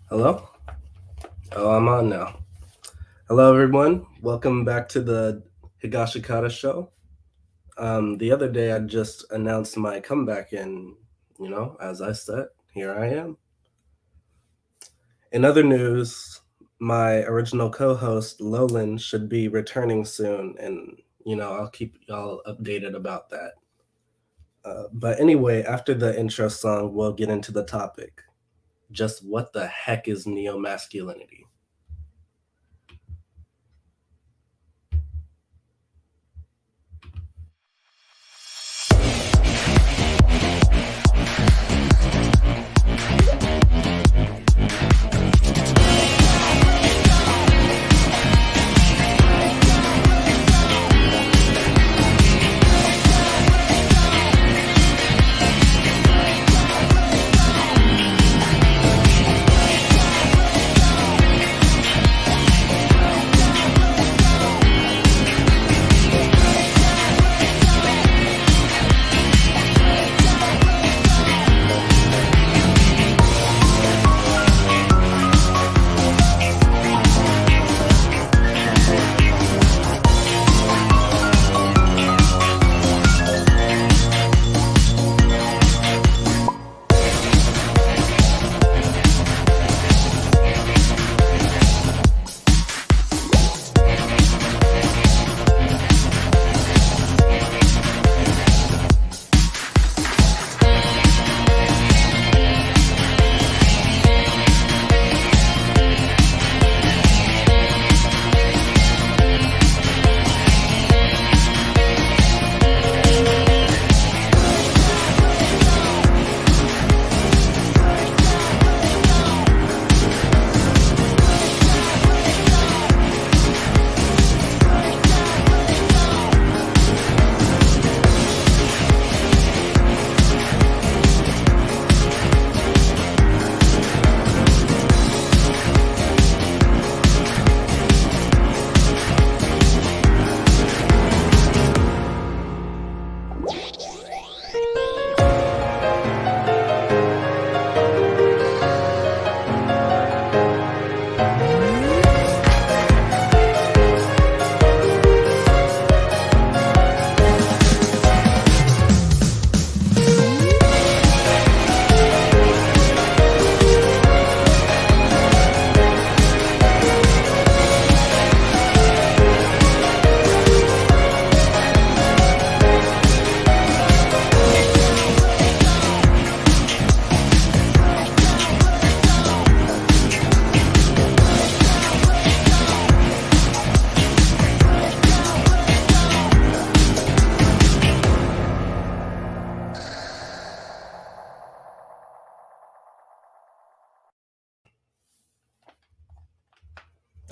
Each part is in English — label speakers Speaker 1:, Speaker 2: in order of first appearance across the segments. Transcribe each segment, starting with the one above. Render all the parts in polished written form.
Speaker 1: Hello? Oh, I'm on now. Hello, everyone. Welcome back to the Higashikata show. The other day, I just announced my comeback, and as I said, here I am. In other news, my original co-host Lolan should be returning soon, and I'll keep y'all updated about that. But anyway, after the intro song, we'll get into the topic. Just what the heck is neomasculinity?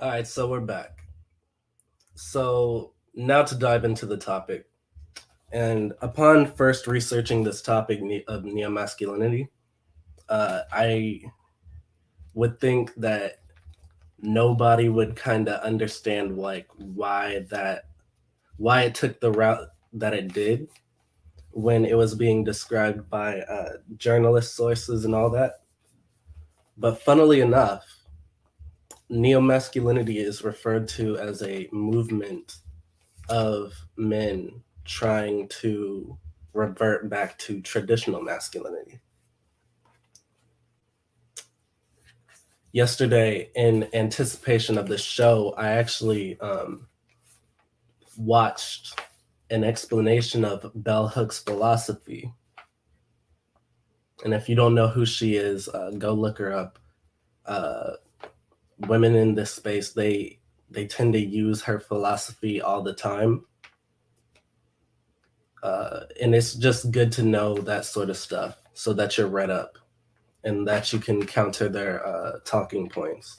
Speaker 1: All right, so we're back. So now to dive into the topic. And upon first researching this topic of neomasculinity, I would think that nobody would kind of understand like why it took the route that it did when it was being described by journalist sources and all that. But funnily enough, neomasculinity is referred to as a movement of men trying to revert back to traditional masculinity. Yesterday, in anticipation of this show, I actually watched an explanation of Bell Hooks' philosophy. And if you don't know who she is, go look her up. Women in this space, they tend to use her philosophy all the time. And it's just good to know that sort of stuff so that you're read up and that you can counter their talking points.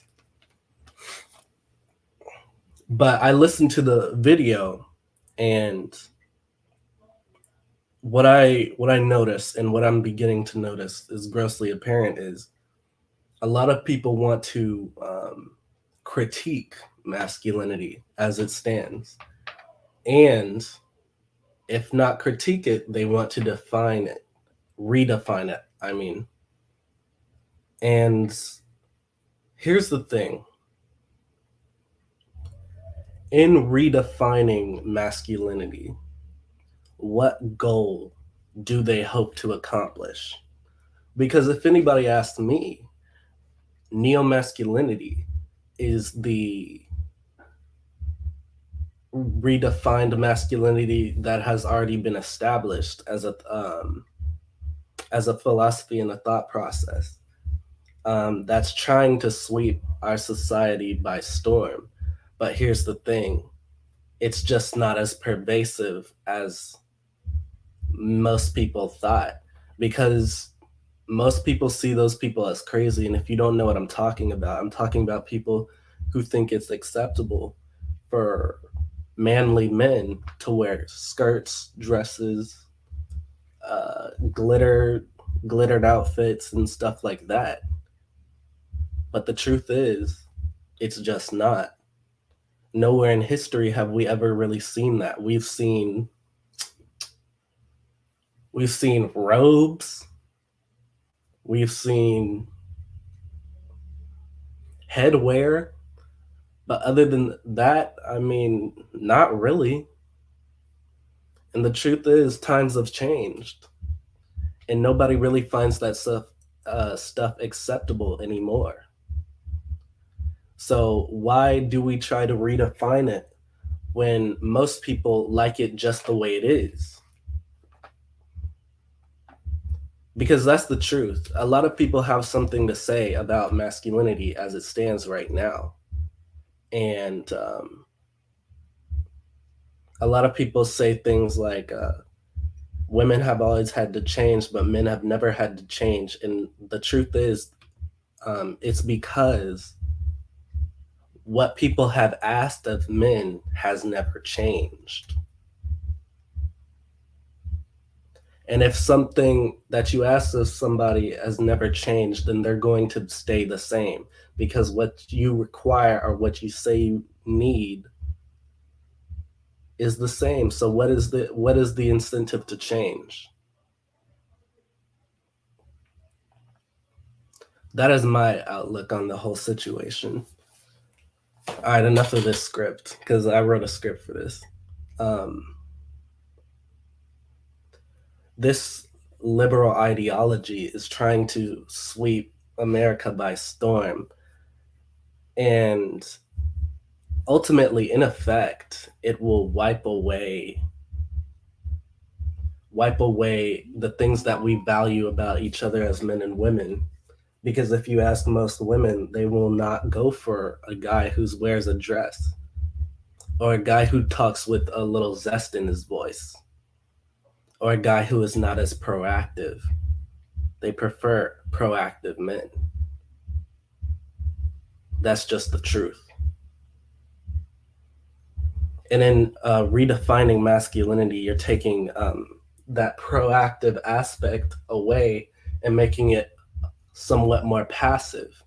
Speaker 1: But I listened to the video, and what I noticed and what I'm beginning to notice is grossly apparent is a lot of people want to critique masculinity as it stands, and if not critique it, they want to define it, redefine it. I mean, and Here's the thing. In redefining masculinity, what goal do they hope to accomplish? Because if anybody asked me, neomasculinity is the redefined masculinity that has already been established as a philosophy and a thought process that's trying to sweep our society by storm. But here's the thing: it's just not as pervasive as most people thought, because most people see those people as crazy. And if you don't know what I'm talking about people who think it's acceptable for manly men to wear skirts, dresses, glittered outfits and stuff like that. But the truth is, it's just not. Nowhere in history have we ever really seen that. We've seen robes, we've seen headwear, but other than that, I mean, not really. And the truth is, times have changed, and nobody really finds that stuff acceptable anymore. So why do we try to redefine it when most people like it just the way it is? Because that's the truth. A lot of people have something to say about masculinity as it stands right now. And a lot of people say things like, women have always had to change, but men have never had to change. And the truth is, it's because what people have asked of men has never changed. And if something that you ask of somebody has never changed, then they're going to stay the same, because what you require or what you say you need is the same. So what is the incentive to change? That is my outlook on the whole situation. All right, enough of this script, because I wrote a script for this. Um, this liberal ideology is trying to sweep America by storm, and ultimately, in effect, it will wipe away the things that we value about each other as men and women. Because if you ask most women, they will not go for a guy who wears a dress, or a guy who talks with a little zest in his voice, or a guy who is not as proactive. They prefer proactive men. That's just the truth. And in redefining masculinity, you're taking that proactive aspect away and making it somewhat more passive.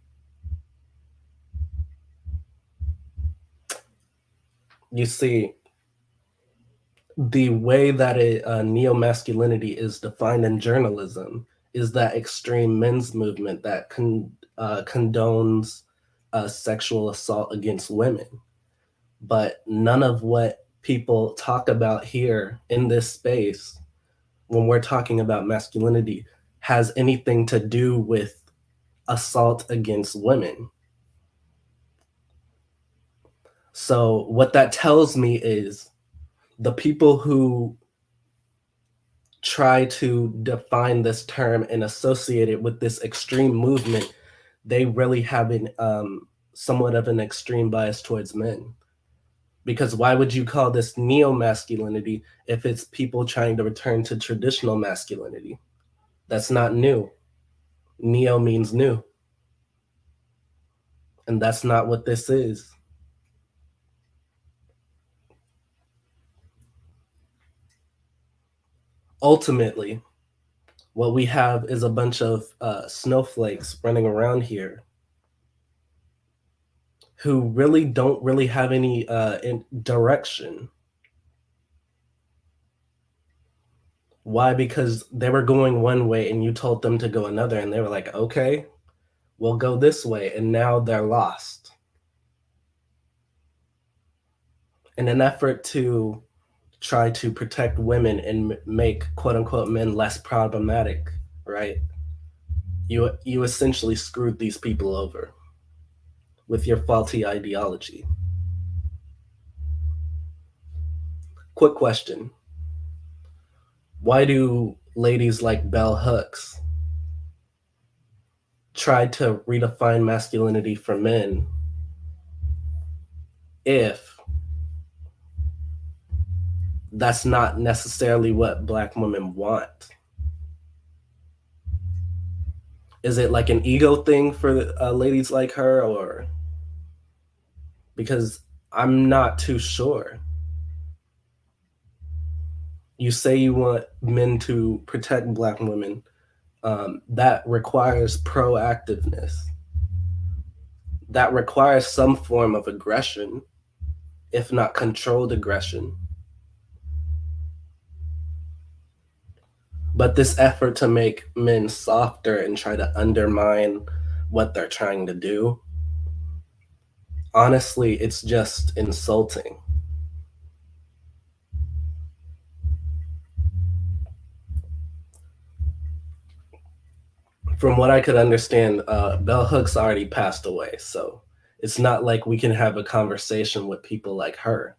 Speaker 1: You see, the way that neo-masculinity is defined in journalism is that extreme men's movement that condones sexual assault against women. But none of what people talk about here in this space, when we're talking about masculinity, has anything to do with assault against women. So what that tells me is the people who try to define this term and associate it with this extreme movement, they really have somewhat of an extreme bias towards men. Because why would you call this neo masculinity if it's people trying to return to traditional masculinity? That's not new. Neo means new, and that's not what this is. Ultimately, what we have is a bunch of snowflakes running around here who really don't really have any direction. Why? Because they were going one way and you told them to go another, and they were like, okay, will go this way, and now they're lost. In an effort to try to protect women and make quote unquote men less problematic, right? You essentially screwed these people over with your faulty ideology. Quick question. Why do ladies like Bell Hooks try to redefine masculinity for men if that's not necessarily what Black women want? Is it like an ego thing for ladies like her, or because I'm not too sure. You say you want men to protect Black women. That requires proactiveness. That requires some form of aggression, if not controlled aggression. But this effort to make men softer and try to undermine what they're trying to do, honestly, it's just insulting. From what I could understand, Bell Hooks already passed away, so it's not like we can have a conversation with people like her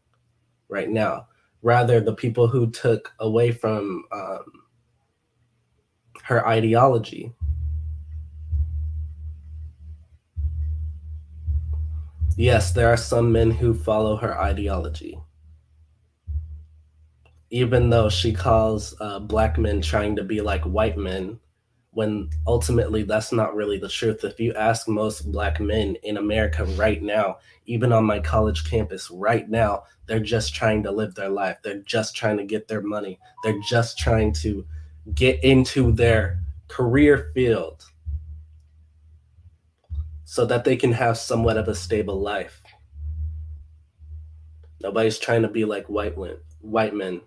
Speaker 1: right now. Rather, the people who took away from her ideology. Yes, there are some men who follow her ideology, even though she calls Black men trying to be like white men, when ultimately that's not really the truth. If you ask most Black men in America right now, even on my college campus right now, they're just trying to live their life. They're just trying to get their money. They're just trying to get into their career field so that they can have somewhat of a stable life. Nobody's trying to be like white men.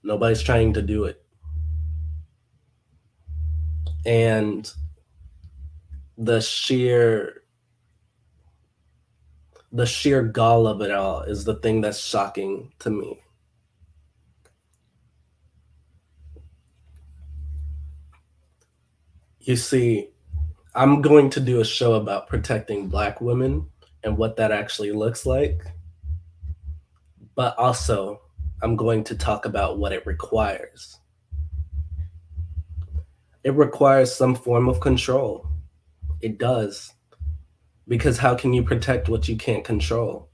Speaker 1: Nobody's trying to do it. And the sheer the sheer gall of it all is the thing that's shocking to me. You see, I'm going to do a show about protecting Black women and what that actually looks like, but also I'm going to talk about what it requires. It requires some form of control. It does. Because how can you protect what you can't control?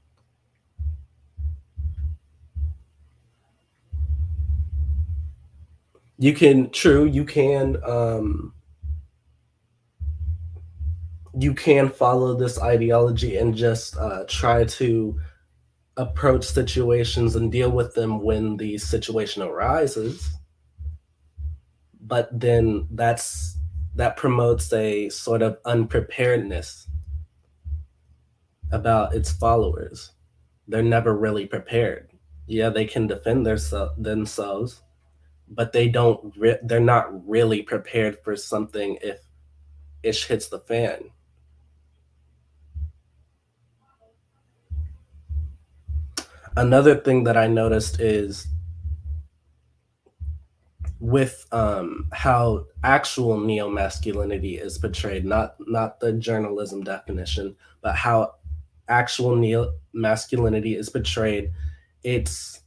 Speaker 1: You can, true, you can follow this ideology and just try to approach situations and deal with them when the situation arises, but then that promotes a sort of unpreparedness about its followers. They're never really prepared. Yeah, they can defend themselves, but they're not really prepared for something if ish hits the fan. Another thing that I noticed is with how actual neo-masculinity is portrayed, not the journalism definition, but how actual neo-masculinity is portrayed. It's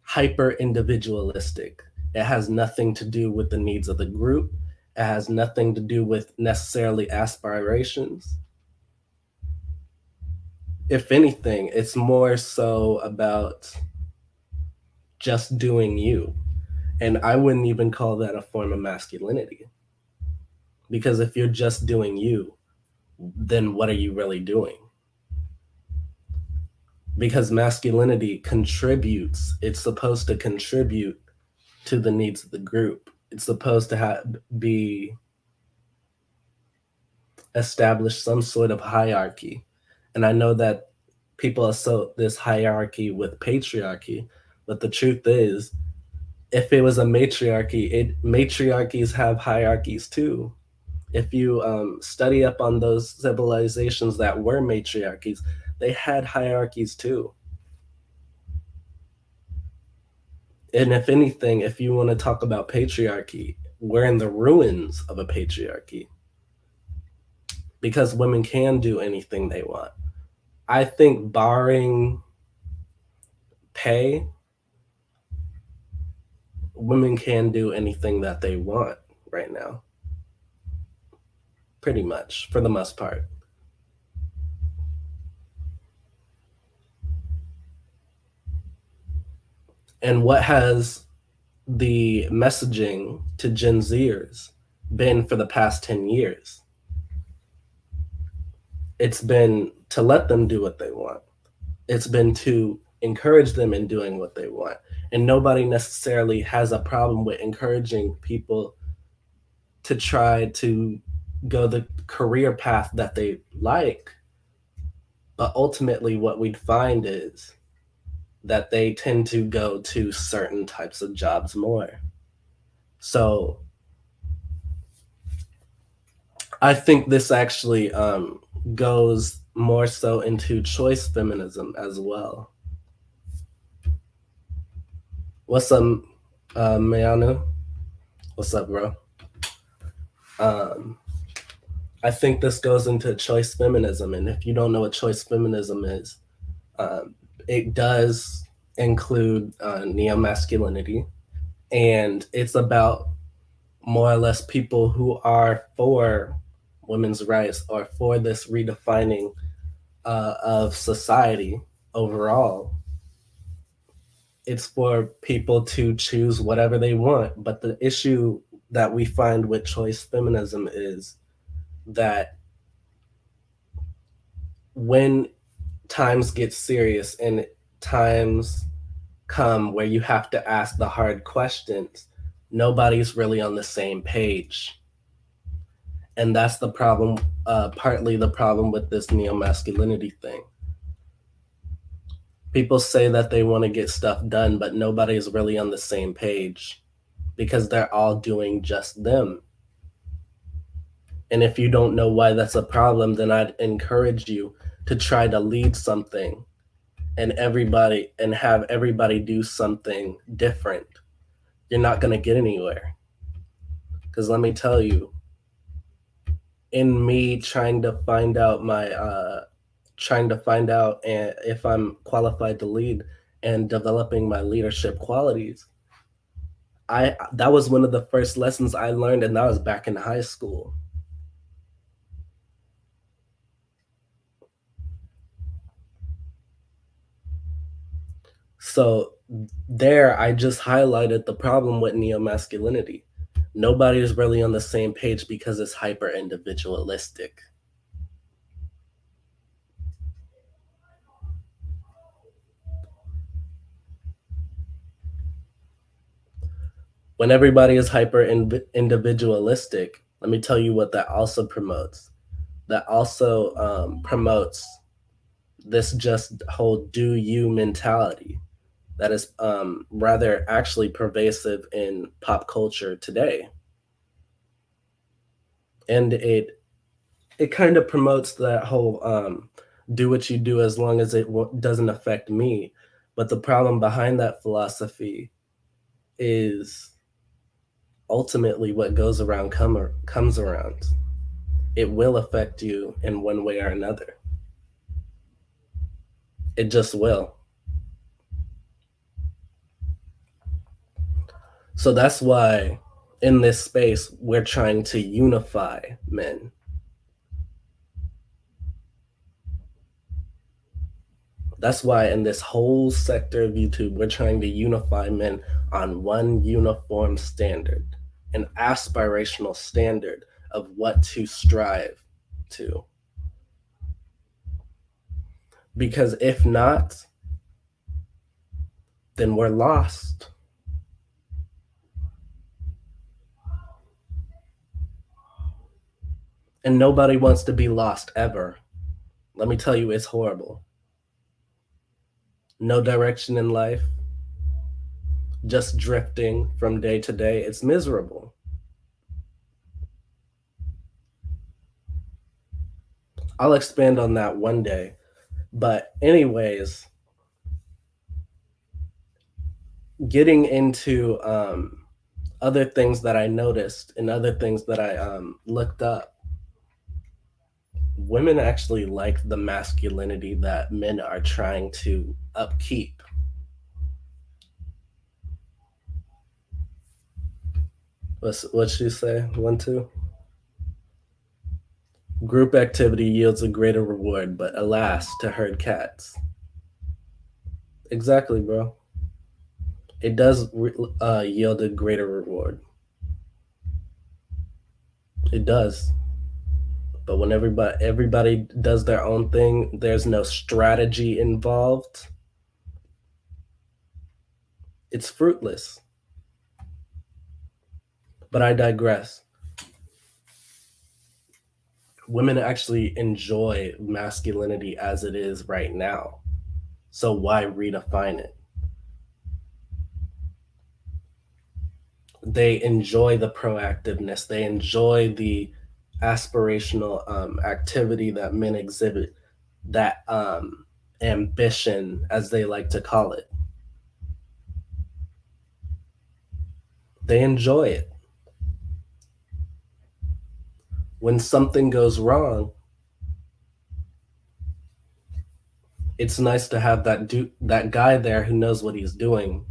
Speaker 1: hyper individualistic. It has nothing to do with the needs of the group. It has nothing to do with necessarily aspirations. If anything, it's more so about just doing you. And I wouldn't even call that a form of masculinity. Because if you're just doing you, then what are you really doing? Because masculinity contributes, it's supposed to contribute to the needs of the group. It's supposed to be establish some sort of hierarchy. And I know that people associate this hierarchy with patriarchy, but the truth is, if it was a matriarchy, matriarchies have hierarchies too. If you study up on those civilizations that were matriarchies, they had hierarchies too. And if anything, if you want to talk about patriarchy, we're in the ruins of a patriarchy because women can do anything they want. I think, barring pay, women can do anything that they want right now, pretty much, for the most part. And what has the messaging to Gen Zers been for the past 10 years? It's been to let them do what they want. It's been to encourage them in doing what they want. And nobody necessarily has a problem with encouraging people to try to go the career path that they like. But ultimately, what we'd find is that they tend to go to certain types of jobs more. So I think this actually goes more so into choice feminism as well. What's up, Mayanu? What's up, bro? Um, I think this goes into choice feminism, and if you don't know what choice feminism is, um, it does include neo-masculinity, and it's about more or less people who are for women's rights or for this redefining of society overall. It's for people to choose whatever they want. But the issue that we find with choice feminism is that when times get serious and times come where you have to ask the hard questions, nobody's really on the same page. And that's the problem, partly the problem with this neo masculinity thing. People say that they want to get stuff done, but nobody's really on the same page because they're all doing just them. And if you don't know why that's a problem, then I'd encourage you to try to lead something and have everybody do something different. You're not going to get anywhere. Because let me tell you, in me trying to find out if I'm qualified to lead and developing my leadership qualities, I that was one of the first lessons I learned, and that was back in high school. So there, I just highlighted the problem with neo masculinity. Nobody is really on the same page because it's hyper individualistic. When everybody is hyper individualistic, let me tell you what that also promotes. That also promotes this just whole do you mentality that is rather actually pervasive in pop culture today. And it kind of promotes that whole do what you do as long as it doesn't affect me. But the problem behind that philosophy is ultimately what goes around comes around. It will affect you in one way or another. It just will. So that's why in this space we're trying to unify men. That's why in this whole sector of YouTube, we're trying to unify men on one uniform standard, an aspirational standard of what to strive to. Because if not, then we're lost. And nobody wants to be lost ever. Let me tell you, it's horrible. No direction in life, just drifting from day to day. It's miserable. I'll expand on that one day. But anyways, getting into other things that I noticed and other things that I looked up, women actually like the masculinity that men are trying to upkeep. What's she say? 1, 2. Group activity yields a greater reward, but alas, to herd cats. Exactly, bro. It does yield a greater reward. It does. But when everybody does their own thing, there's no strategy involved. It's fruitless. But I digress. Women actually enjoy masculinity as it is right now. So why redefine it? They enjoy the proactiveness. They enjoy the aspirational activity that men exhibit, that ambition, as they like to call it. They enjoy it. When something goes wrong, it's nice to have that guy there who knows what he's doing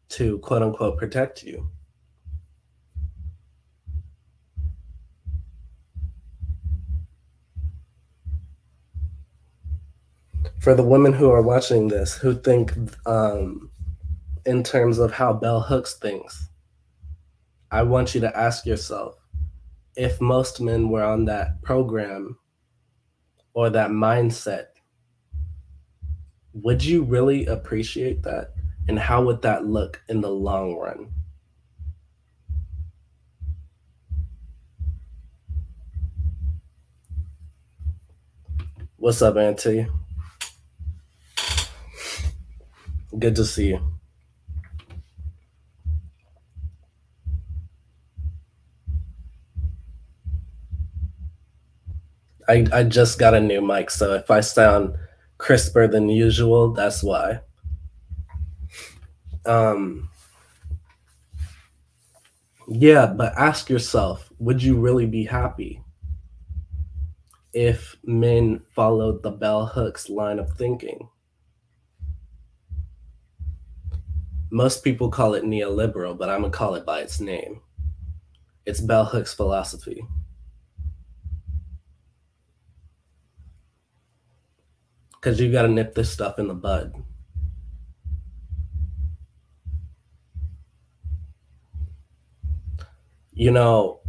Speaker 1: to quote unquote protect you. For the women who are watching this, who think in terms of how Bell Hooks thinks, I want you to ask yourself, if most men were on that program or that mindset, would you really appreciate that? And how would that look in the long run? What's up, Auntie? Good to see you. I just got a new mic, so if I sound crisper than usual, that's why. Um, yeah, but ask yourself, would you really be happy if men followed the Bell Hooks line of thinking? Most people call it neoliberal, but I'm gonna call it by its name. It's Bell Hooks philosophy. Because you gotta nip this stuff in the bud. You know,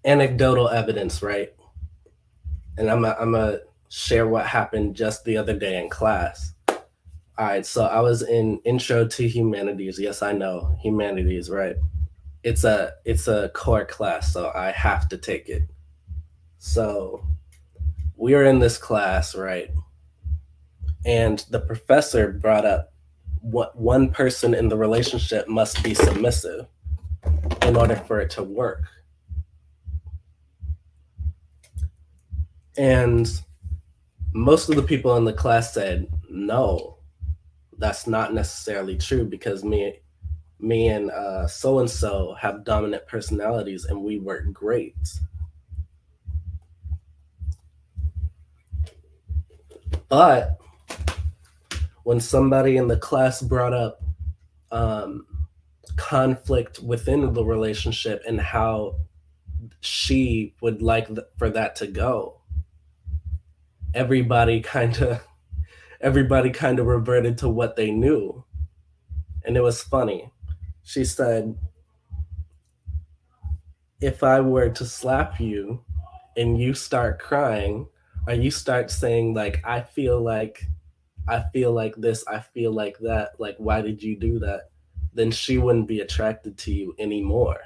Speaker 1: anecdotal evidence, right? And I'm gonna share what happened just the other day in class. All right, so I was in Intro to Humanities. Yes, I know humanities, right? It's a core class, so I have to take it. So we were in this class, right? And the professor brought up what one person in the relationship must be submissive in order for it to work. And most of the people in the class said, no, that's not necessarily true because me and so and so have dominant personalities and we work great. But when somebody in the class brought up um, conflict within the relationship and how she would like for that to go, everybody kind of reverted to what they knew, and it was funny. She said, if I were to slap you and you start crying, or you start saying like I feel like this, I feel like that, like why did you do that, then she wouldn't be attracted to you anymore.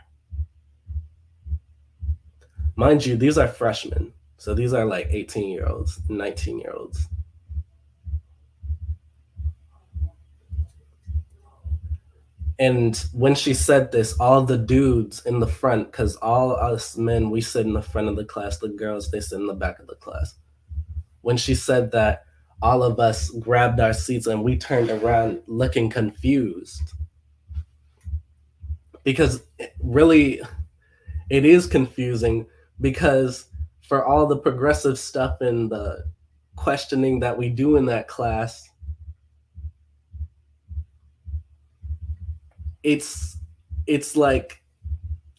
Speaker 1: Mind you, these are freshmen, so these are like 18-year-olds, 19-year-olds. And when she said this, all the dudes in the front, because all us men, we sit in the front of the class, the girls, they sit in the back of the class. When she said that, all of us grabbed our seats and we turned around looking confused. Because really, it is confusing because for all the progressive stuff and the questioning that we do in that class, it's it's like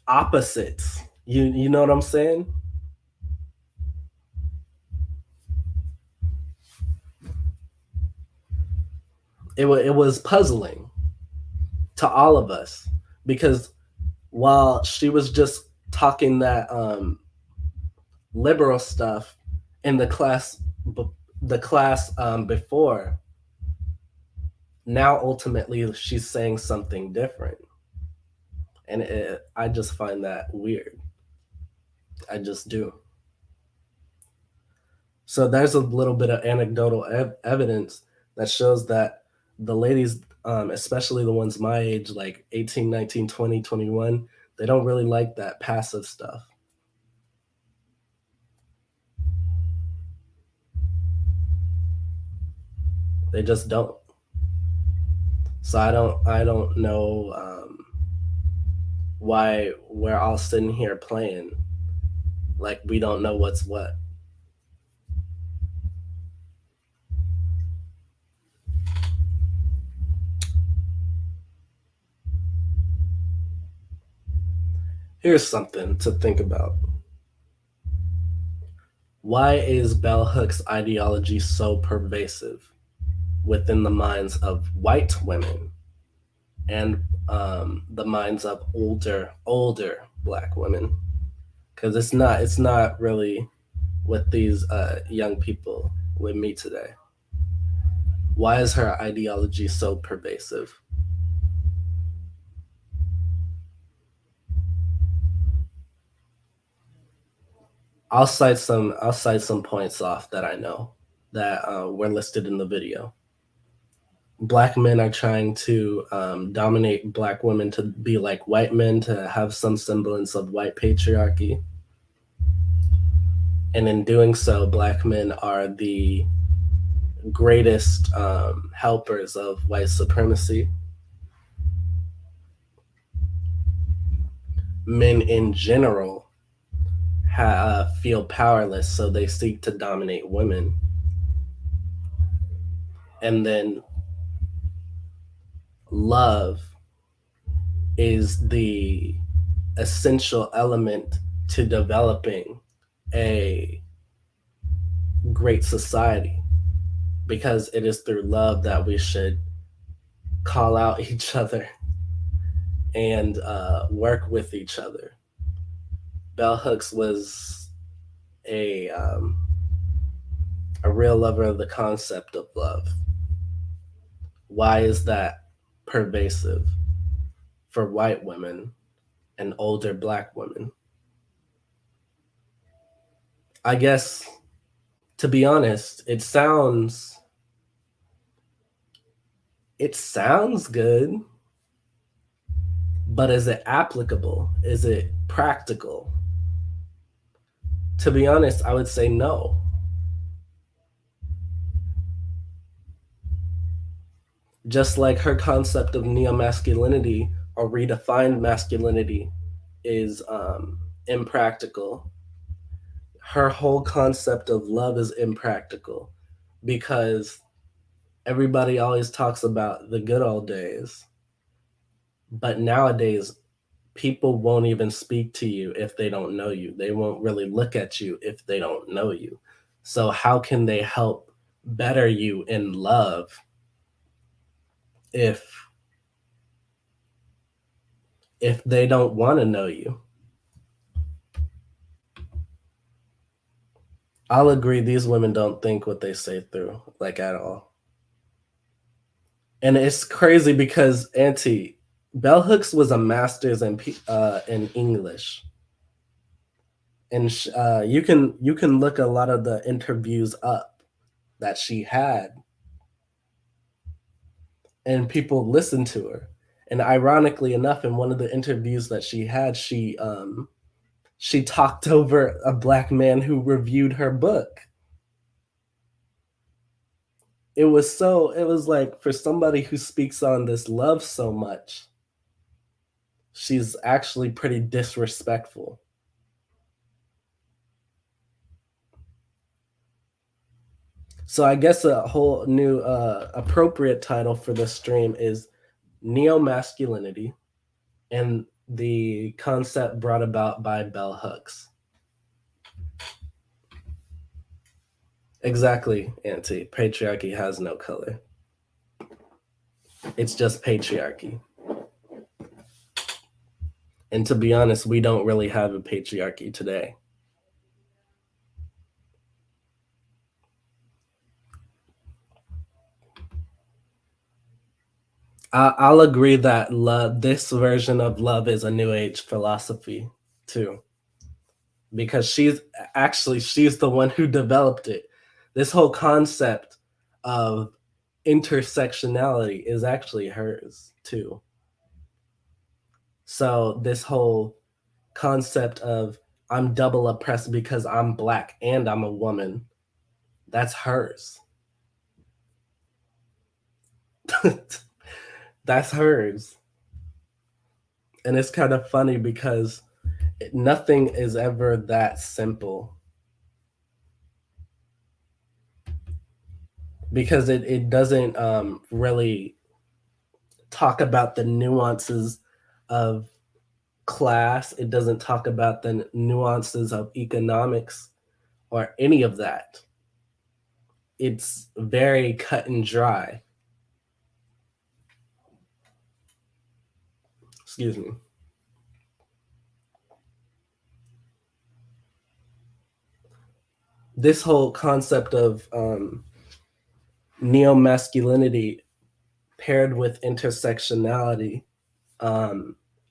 Speaker 1: opposites. You know what I'm saying? It was puzzling to all of us because while she was just talking that liberal stuff in the class before, now ultimately she's saying something different, and I just find that weird. I just do. So there's a little bit of anecdotal evidence that shows that the ladies, especially the ones my age, like 18, 19, 20, 21, they don't really like that passive stuff. They just don't. So I don't know why we're all sitting here playing like we don't know what's what. Here's something to think about. Why is bell hooks ideology so pervasive within the minds of white women and the minds of older black women? Because it's not really with these young people with me today. Why is her ideology so pervasive? I'll cite some points off that I know that were listed in the video. Black men are trying to dominate black women to be like white men, to have some semblance of white patriarchy. And in doing so, black men are the greatest helpers of white supremacy. Men in general feel powerless, so they seek to dominate women. And then love is the essential element to developing a great society, because it is through love that we should call out each other and work with each other. Bell Hooks was a um, a real lover of the concept of love. Why is that pervasive for white women and older black women? I guess, to be honest, it sounds good, but is it applicable? Is it practical? To be honest, I would say no. Just like her concept of neomasculinity or redefined masculinity is impractical, her whole concept of love is impractical because everybody always talks about the good old days, but nowadays people won't even speak to you if they don't know you. They won't really look at you if they don't know you. So how can they help better you in love if they don't want to know you? I'll agree these women don't think what they say through, like, at all. And it's crazy because Auntie Bell Hooks was a master's in English, and you can look a lot of the interviews up that she had, and people listened to her. And ironically enough, in one of the interviews that she talked over a black man who reviewed her book. It was like, for somebody who speaks on this love so much, she's actually pretty disrespectful. So I guess a whole new appropriate title for this stream is Neomasculinity and the concept brought about by bell hooks. Exactly, Auntie. Patriarchy has no color. It's just patriarchy. And to be honest, we don't really have a patriarchy today. I'll agree that this version of love is a new age philosophy too, because she's the one who developed it. This whole concept of intersectionality is actually hers too. So this whole concept of I'm double oppressed because I'm black and I'm a woman, that's hers. That's hers. And it's kind of funny because nothing is ever that simple, because it doesn't really talk about the nuances of class. It doesn't talk about the nuances of economics or any of that. It's very cut and dry. Excuse me. This whole concept of neo-masculinity paired with intersectionality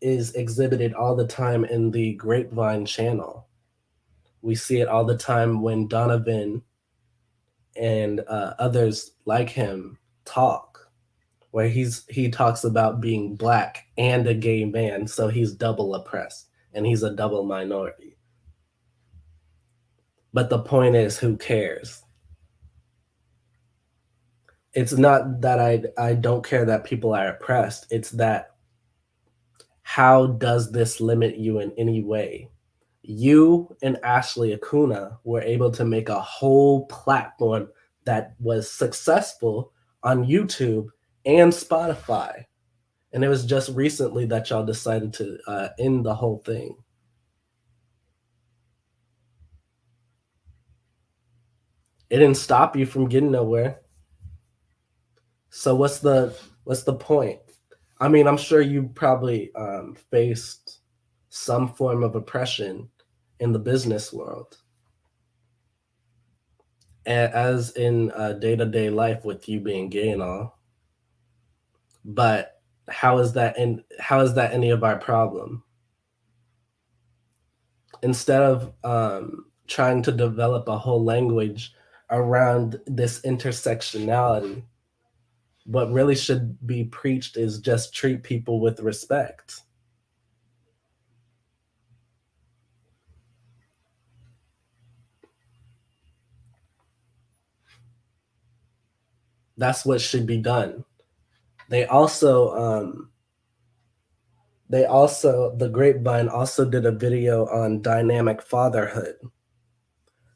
Speaker 1: is exhibited all the time in the Grapevine channel. We see it all the time when Donovan and others like him talk, where he talks about being black and a gay man, so he's double oppressed and he's a double minority. But the point is, who cares? It's not that I don't care that people are oppressed. It's that, how does this limit you in any way? You and Ashley Acuna were able to make a whole platform that was successful on YouTube and Spotify. And it was just recently that y'all decided to end the whole thing. It didn't stop you from getting nowhere. So what's the point? I mean, I'm sure you probably faced some form of oppression in the business world, as in day-to-day life with you being gay and all. But how is that any of our problem? Instead of trying to develop a whole language around this intersectionality, what really should be preached is just treat people with respect. That's what should be done. They also the Grapevine also did a video on dynamic fatherhood,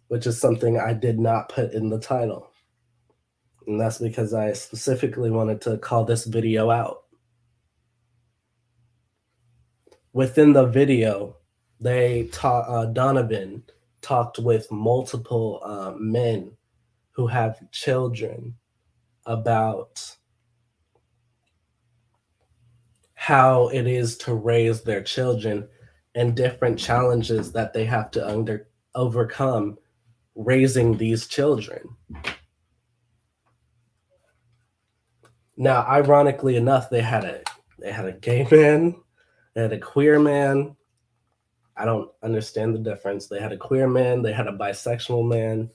Speaker 1: which is something I did not put in the title. And that's because I specifically wanted to call this video out. Within the video, Donovan talked with multiple men who have children about how it is to raise their children and different challenges that they have to overcome raising these children. Now, ironically enough, they had a gay man, they had a queer man. I don't understand the difference. They had a queer man, they had a bisexual man,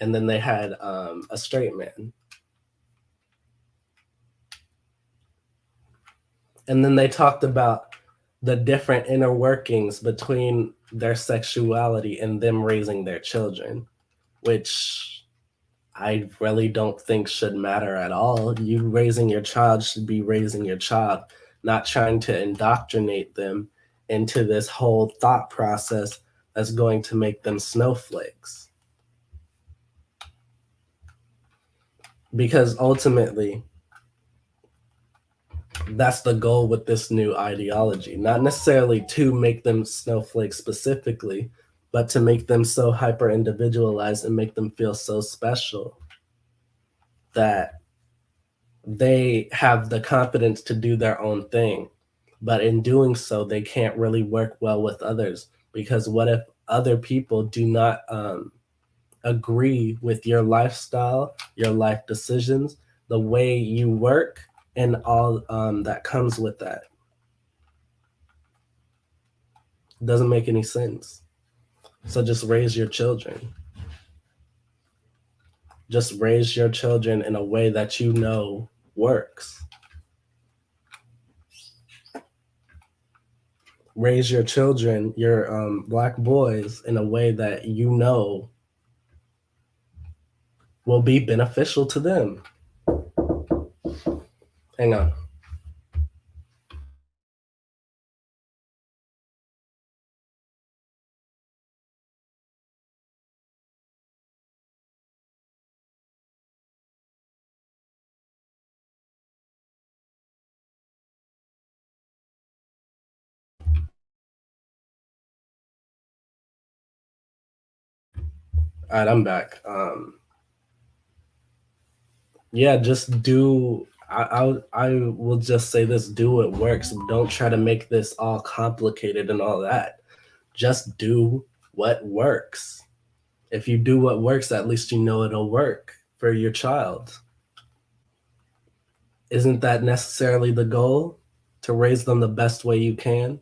Speaker 1: and then they had a straight man. And then they talked about the different inner workings between their sexuality and them raising their children, which I really don't think should matter at all. You raising your child should be raising your child, not trying to indoctrinate them into this whole thought process that's going to make them snowflakes. Because ultimately, that's the goal with this new ideology. Not necessarily to make them snowflakes specifically, but to make them so hyper individualized and make them feel so special that they have the confidence to do their own thing. But in doing so, they can't really work well with others, because what if other people do not agree with your lifestyle, your life decisions, the way you work, and all that comes with that? Doesn't make any sense. So just raise your children. Just raise your children in a way that you know works. Raise your children, your black boys, in a way that you know will be beneficial to them. Hang on. All right, I'm back. Yeah, just do. I will just say this: do what works. Don't try to make this all complicated and all that. Just do what works. If you do what works, at least you know it'll work for your child. Isn't that necessarily the goal? To raise them the best way you can?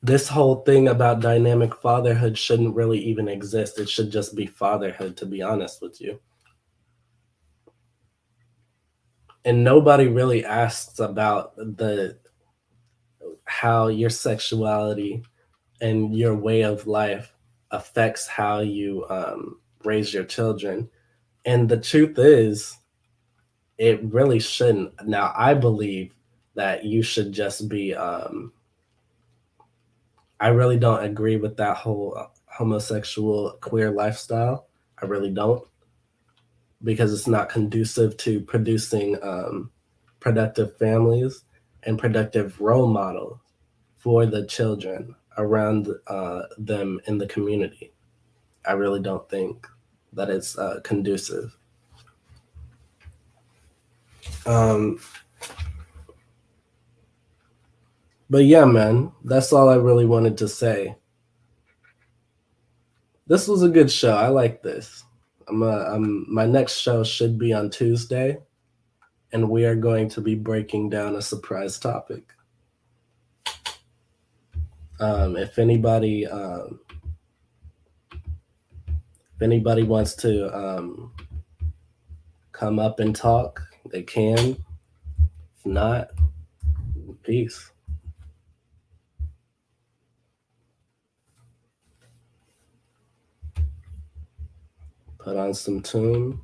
Speaker 1: This whole thing about dynamic fatherhood shouldn't really even exist. It should just be fatherhood, to be honest with you. And nobody really asks about the how your sexuality and your way of life affects how you raise your children. And the truth is, it really shouldn't. Now, I believe that you should just be. I really don't agree with that whole homosexual queer lifestyle. I really don't, because it's not conducive to producing productive families and productive role models for the children around them in the community. I really don't think that it's conducive. Um, but yeah, man, that's all I really wanted to say. This was a good show. I like this. My next show should be on Tuesday, and we are going to be breaking down a surprise topic. If anybody wants to come up and talk, they can. If not, peace. Put on some tune.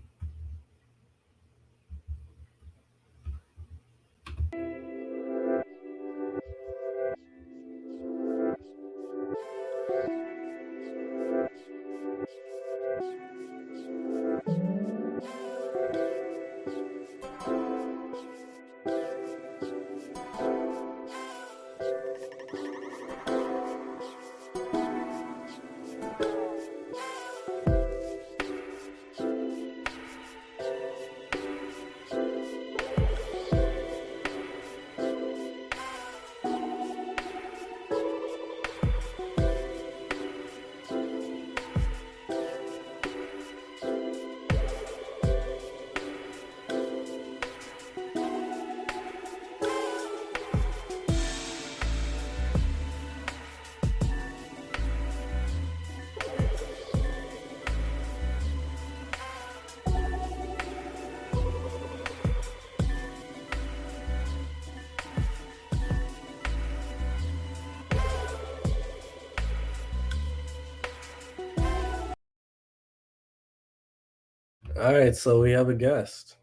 Speaker 1: All right, so we have a guest.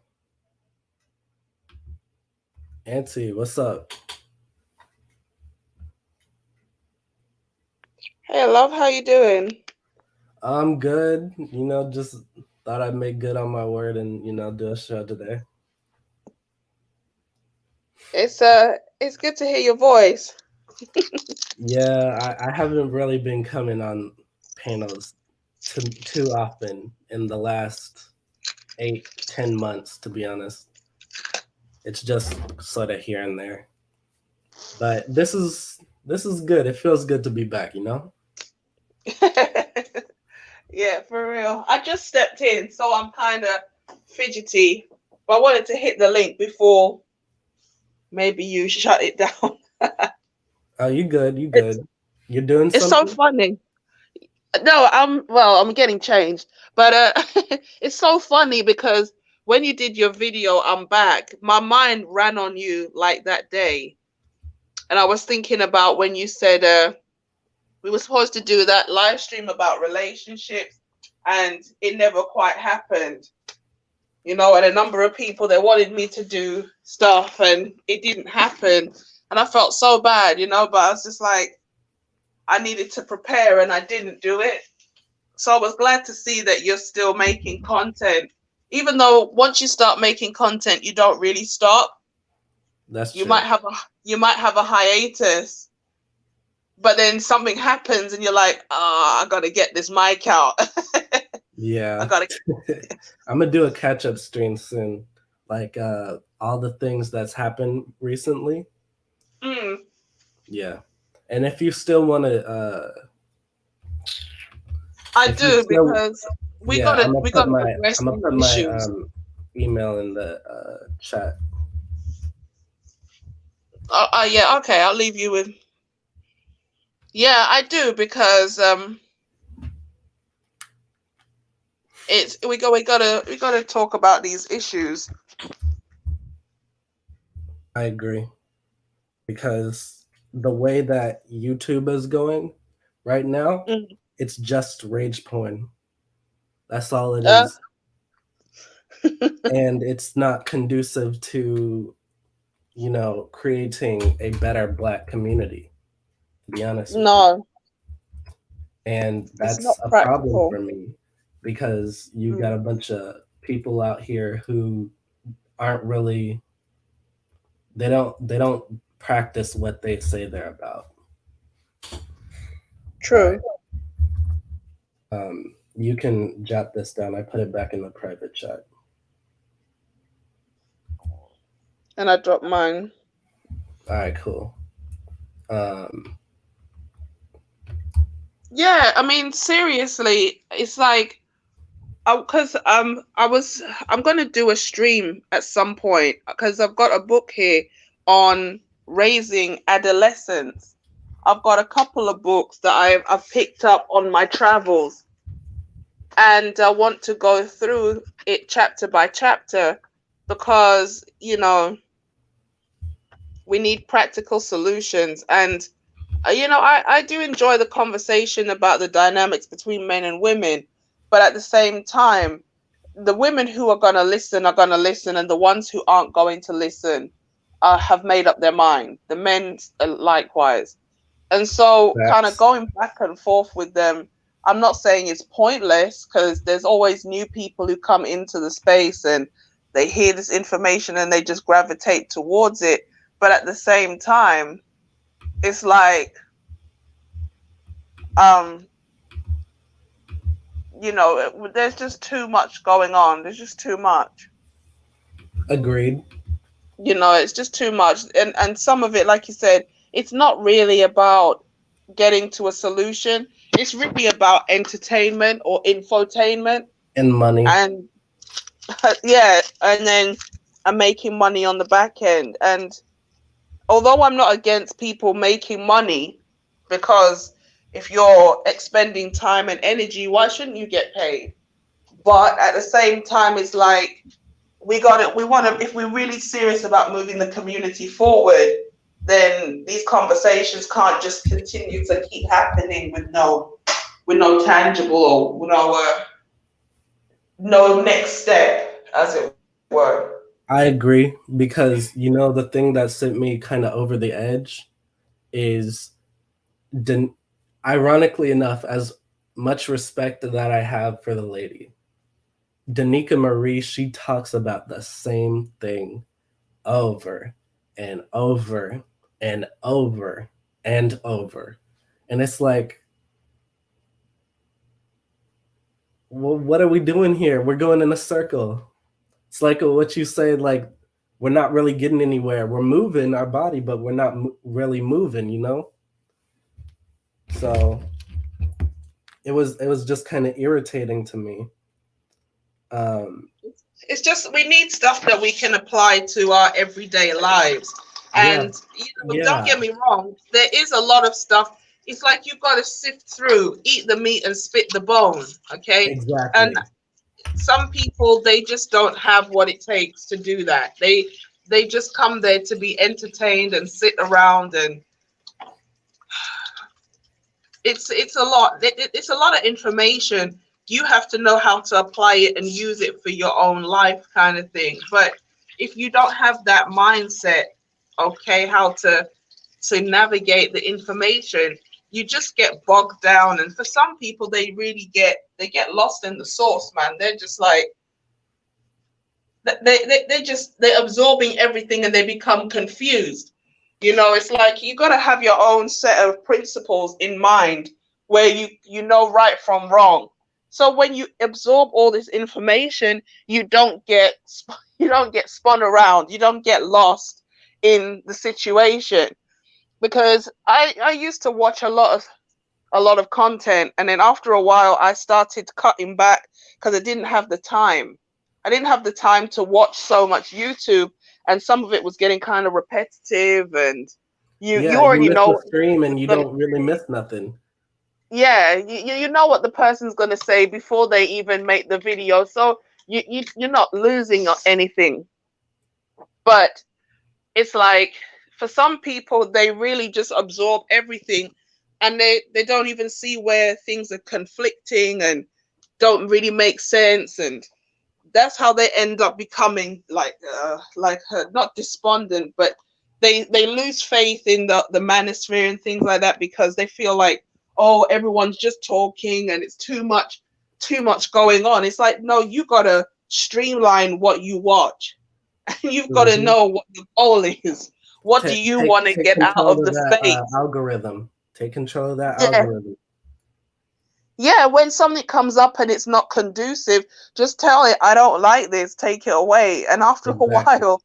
Speaker 1: Auntie, what's up?
Speaker 2: Hey, love, how you doing?
Speaker 1: I'm good. Just thought I'd make good on my word and, do a show today.
Speaker 2: It's good to hear your voice.
Speaker 1: Yeah, I haven't really been coming on panels too often in the last 8, 10 months, to be honest. It's just sort of here and there. But this is good. It feels good to be back.
Speaker 2: Yeah, for real. I just stepped in, so I'm kind of fidgety. But I wanted to hit the link before maybe you shut it down.
Speaker 1: Oh, you good, you
Speaker 2: It's
Speaker 1: good. You're doing
Speaker 2: it's so
Speaker 1: something?
Speaker 2: funny. No, I'm getting changed, but it's so funny because when you did your video, I'm back. My mind ran on you like that day, and I was thinking about when you said we were supposed to do that live stream about relationships and it never quite happened, and a number of people they wanted me to do stuff and it didn't happen, and I felt so bad, but I was just like, I needed to prepare and I didn't do it. So I was glad to see that you're still making content, even though once you start making content you don't really stop.
Speaker 1: That's
Speaker 2: you might
Speaker 1: true.
Speaker 2: have a you might have a hiatus, but then something happens and you're like, I gotta get this mic out. I
Speaker 1: Yeah.
Speaker 2: gotta.
Speaker 1: I'm gonna do a catch-up stream soon. Like all the things that's happened recently.
Speaker 2: Mm,
Speaker 1: Yeah. And if you still wanna
Speaker 2: I
Speaker 1: if you
Speaker 2: do
Speaker 1: still
Speaker 2: because we
Speaker 1: yeah,
Speaker 2: gotta we gotta address
Speaker 1: I'm gonna
Speaker 2: these
Speaker 1: put my
Speaker 2: issues.
Speaker 1: email in the chat.
Speaker 2: Yeah, okay, I'll leave you with. Yeah, I do because it's we gotta talk about these issues.
Speaker 1: I agree. Because the way that YouTube is going right now,
Speaker 2: Mm.
Speaker 1: it's just rage porn. That's all it
Speaker 2: Uh,
Speaker 1: is. And it's not conducive to, creating a better black community, to be honest with you.
Speaker 2: no,
Speaker 1: And
Speaker 2: it's
Speaker 1: that's
Speaker 2: not
Speaker 1: a problem
Speaker 2: practical.
Speaker 1: for me because you got
Speaker 2: Mm.
Speaker 1: a bunch of people out here who aren't really they don't practice what they say they're about. All right.
Speaker 2: True,
Speaker 1: You can jot this down. I put it back in the private chat.
Speaker 2: and I dropped mine.
Speaker 1: All right, cool. Um,
Speaker 2: Yeah, I mean, seriously, it's like, because I'm gonna do a stream at some point because I've got a book here on raising adolescents. I've got a couple of books that I've picked up on my travels, and I want to go through it chapter by chapter because we need practical solutions. And I do enjoy the conversation about the dynamics between men and women, but at the same time, the women who are going to listen, and the ones who aren't going to listen have made up their mind. The men likewise. And so, kind of
Speaker 1: that's
Speaker 2: going back and forth with them, I'm not saying it's pointless because there's always new people who come into the space and they hear this information and they just gravitate towards it. But at the same time, it's like, um, there's just too much going on. There's just too much.
Speaker 1: agreed.
Speaker 2: It's just too much. And some of it, like you said, it's not really about getting to a solution. It's really about entertainment or infotainment.
Speaker 1: And money.
Speaker 2: And yeah, and then I'm making money on the back end. And although I'm not against people making money, because if you're expending time and energy, why shouldn't you get paid? But at the same time, it's like, we want to, if we're really serious about moving the community forward, then these conversations can't just continue to keep happening with no tangible or no no next step, as it were.
Speaker 1: I agree because the thing that sent me kind of over the edge is, Den- ironically enough, as much respect that I have for the lady, Danica Marie, she talks about the same thing over and over and over and over. And it's like, well, what are we doing here? We're going in a circle. It's like what you said, like, we're not really getting anywhere. We're moving our body, but we're not really moving. So it was just kind of irritating to me. Um,
Speaker 2: It's just we need stuff that we can apply to our everyday lives.
Speaker 1: yeah,
Speaker 2: And don't
Speaker 1: yeah,
Speaker 2: get me wrong, there is a lot of stuff. It's like you've got to sift through, eat the meat and spit the bone. Okay. And
Speaker 1: exactly.
Speaker 2: some people, they just don't have what it takes to do that. They just come there to be entertained and sit around, and it's a lot. It's a lot of information. You have to know how to apply it and use it for your own life, kind of thing. But if you don't have that mindset, okay, how to navigate the information, you just get bogged down. And for some people, they get lost in the source, man. They're just like they're absorbing everything and they become confused. It's like you got to have your own set of principles in mind where you know right from wrong. So when you absorb all this information, you don't get spun around, you don't get lost in the situation. Because I used to watch a lot of content, and then after a while I started cutting back because I didn't have the time to watch so much YouTube, and some of it was getting kind of repetitive, and you
Speaker 1: Yeah, you
Speaker 2: already
Speaker 1: miss
Speaker 2: know
Speaker 1: the
Speaker 2: what the
Speaker 1: stream and
Speaker 2: person's
Speaker 1: you
Speaker 2: gonna
Speaker 1: don't really
Speaker 2: say.
Speaker 1: miss nothing.
Speaker 2: Yeah, you know what the person's gonna say before they even make the video, so you're not losing anything. But it's like for some people they really just absorb everything, and they don't even see where things are conflicting and don't really make sense, and that's how they end up becoming not despondent, but they lose faith in the manosphere and things like that, because they feel like, oh, everyone's just talking and it's too much going on. It's like, no, you gotta streamline what you watch. You've got to
Speaker 1: Hmm.
Speaker 2: know what the goal is. What do
Speaker 1: Take
Speaker 2: you
Speaker 1: take
Speaker 2: want to
Speaker 1: take
Speaker 2: get out
Speaker 1: control
Speaker 2: of
Speaker 1: of
Speaker 2: the
Speaker 1: that
Speaker 2: space?
Speaker 1: algorithm. Take control of that
Speaker 2: Yeah.
Speaker 1: algorithm.
Speaker 2: Yeah, when something comes up and it's not conducive, just tell it, I don't like this, take it away. And after a
Speaker 1: Exactly.
Speaker 2: while,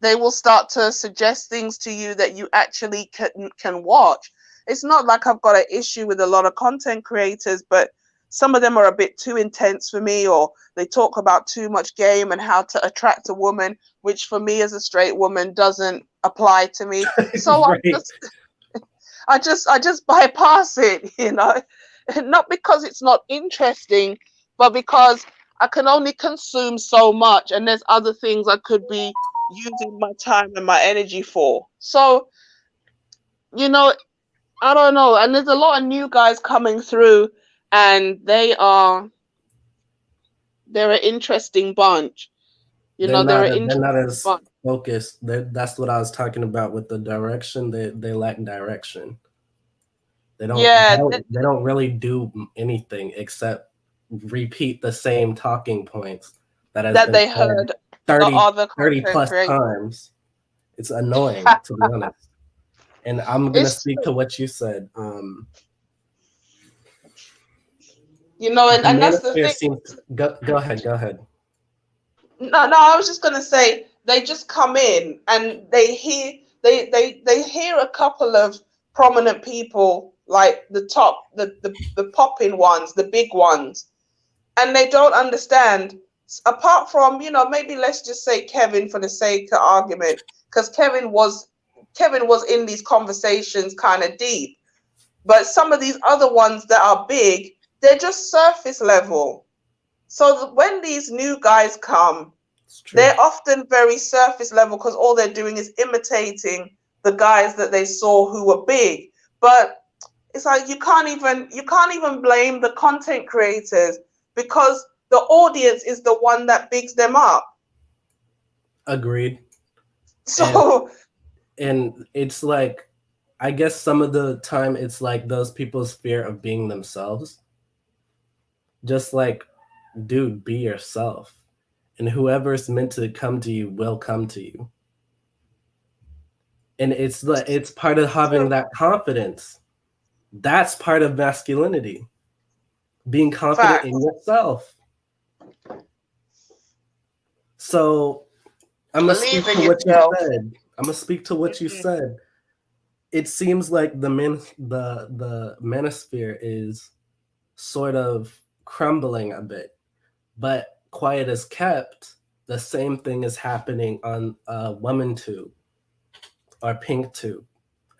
Speaker 2: they will start to suggest things to you that you actually can watch. It's not like I've got an issue with a lot of content creators, but some of them are a bit too intense for me, or they talk about too much game and how to attract a woman, which for me as a straight woman doesn't apply to me. So
Speaker 1: Right.
Speaker 2: I just bypass it. Not because it's not interesting, but because I can only consume so much, and there's other things I could be using my time and my energy for. So, you know, I don't know. And there's a lot of new guys coming through, and they're an interesting bunch.
Speaker 1: They're
Speaker 2: They're
Speaker 1: not
Speaker 2: an
Speaker 1: they're not
Speaker 2: interesting
Speaker 1: as
Speaker 2: bunch.
Speaker 1: focused. That's what I was talking about with the direction. They lack direction. They don't they
Speaker 2: Yeah,
Speaker 1: don't they don't really do anything except repeat the same talking points that has
Speaker 2: that
Speaker 1: been
Speaker 2: they
Speaker 1: said
Speaker 2: heard the
Speaker 1: 30
Speaker 2: other
Speaker 1: 30
Speaker 2: content
Speaker 1: plus
Speaker 2: creators.
Speaker 1: times. It's annoying, to be honest. And I'm gonna
Speaker 2: It's
Speaker 1: speak
Speaker 2: true.
Speaker 1: to what you said.
Speaker 2: And,
Speaker 1: The
Speaker 2: and that's the
Speaker 1: manosphere
Speaker 2: thing.
Speaker 1: seems to, go ahead, go ahead.
Speaker 2: No, no, I was just gonna say they just come in and they hear a couple of prominent people, like the popping ones, the big ones, and they don't understand. Apart from, maybe let's just say Kevin for the sake of argument, because Kevin was in these conversations kind of deep, but some of these other ones that are big, they're just surface level. So when these new guys come,
Speaker 1: It's true.
Speaker 2: they're often very surface level because all they're doing is imitating the guys that they saw who were big. But it's like you can't even blame the content creators, because the audience is the one that bigs them up.
Speaker 1: Agreed. And
Speaker 2: So
Speaker 1: it's like, I guess some of the time it's like those people's fear of being themselves. Just like, dude, be yourself. And whoever's meant to come to you will come to you. And it's part of having that confidence. That's part of masculinity. Being confident in
Speaker 2: facts.
Speaker 1: yourself. So I'm gonna speak
Speaker 2: Believe in
Speaker 1: to what you
Speaker 2: yourself.
Speaker 1: said. I'm gonna speak to what you
Speaker 2: Mhm.
Speaker 1: said. It seems like the manosphere is sort of crumbling a bit, but quiet as kept, the same thing is happening on woman tube or pink tube,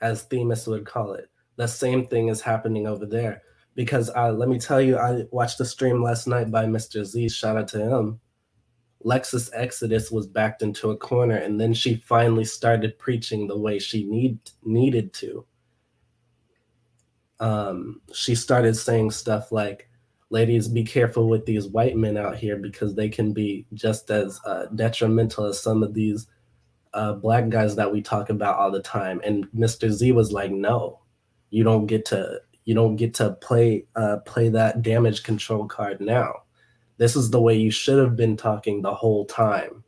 Speaker 1: as themists would call it. The same thing is happening over there. Because let me tell you, I watched a stream last night by Mr. Z. Shout out to him. Lexus Exodus was backed into a corner, and then she finally started preaching the way she needed to. She started saying stuff like, "Ladies, be careful with these white men out here because they can be just as detrimental as some of these black guys that we talk about all the time." And Mr. Z was like, "No, you don't get to play that damage control card now. This is the way you should have been talking the whole time."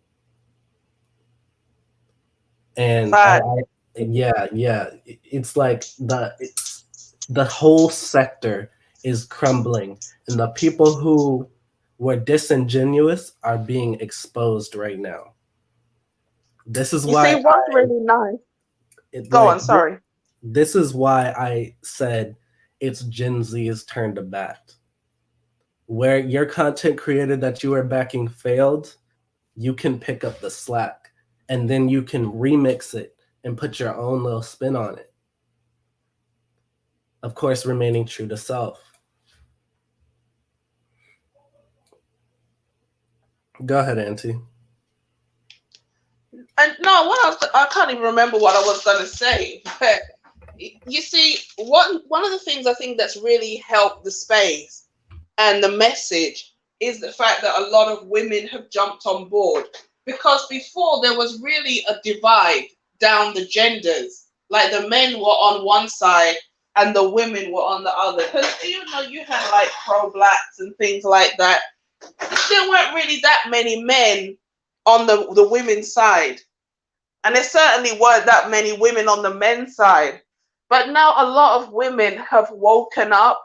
Speaker 1: And
Speaker 2: Fact.
Speaker 1: yeah, it's like the whole sector is crumbling, and the people who were disingenuous are being exposed right now. This is
Speaker 2: You see,
Speaker 1: why
Speaker 2: what's really nice.
Speaker 1: it
Speaker 2: Go
Speaker 1: like
Speaker 2: on, sorry.
Speaker 1: this is why I said it's Gen Z's turn to bat. Where your content creator that you are backing failed, you can pick up the slack, and then you can remix it and put your own little spin on it. Of course, remaining true to self. Go ahead, Auntie.
Speaker 2: And no, I can't even remember what I was gonna say. But you see, one of the things I think that's really helped the space and the message is the fact that a lot of women have jumped on board. Because before there was really a divide down the genders. Like the men were on one side and the women were on the other. Because you had like pro blacks and things like that. There weren't really that many men on the women's side. And there certainly weren't that many women on the men's side. But now a lot of women have woken up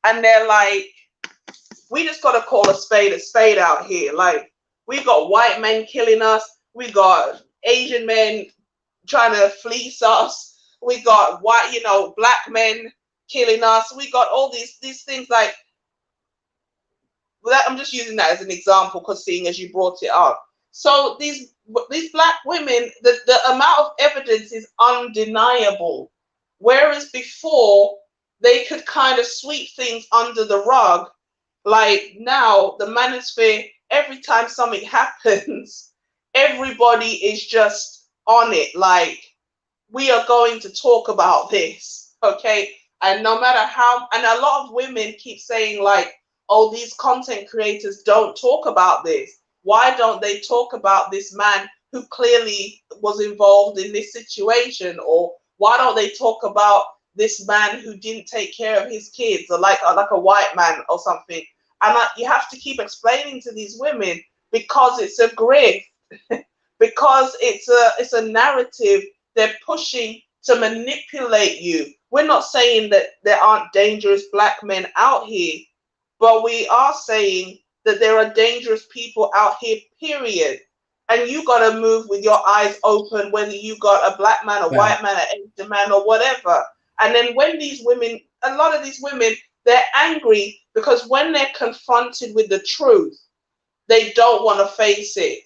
Speaker 2: and they're like, we just got to call a spade out here. Like, we got white men killing us. We got Asian men trying to fleece us. We got white, black men killing us. We got all these things like that. I'm just using that as an example because seeing as you brought it up. So these black women, the amount of evidence is undeniable. Whereas before they could kind of sweep things under the rug, like now the manosphere, every time something happens, everybody is just on it. Like, we are going to talk about this, okay? And no matter how, and a lot of women keep saying, like, oh, these content creators don't talk about this. Why don't they talk about this man who clearly was involved in this situation? Or why don't they talk about this man who didn't take care of his kids, or like a white man or something? And you have to keep explaining to these women because it's a grift, because it's a narrative they're pushing to manipulate you. We're not saying that there aren't dangerous black men out here, but we are saying that there are dangerous people out here, period. And you got to move with your eyes open, whether you got a black man, a white man,
Speaker 1: Facts.
Speaker 2: an Asian man, or whatever. And then when these women, a lot of these women, they're angry because when they're confronted with the truth, they don't want to face it.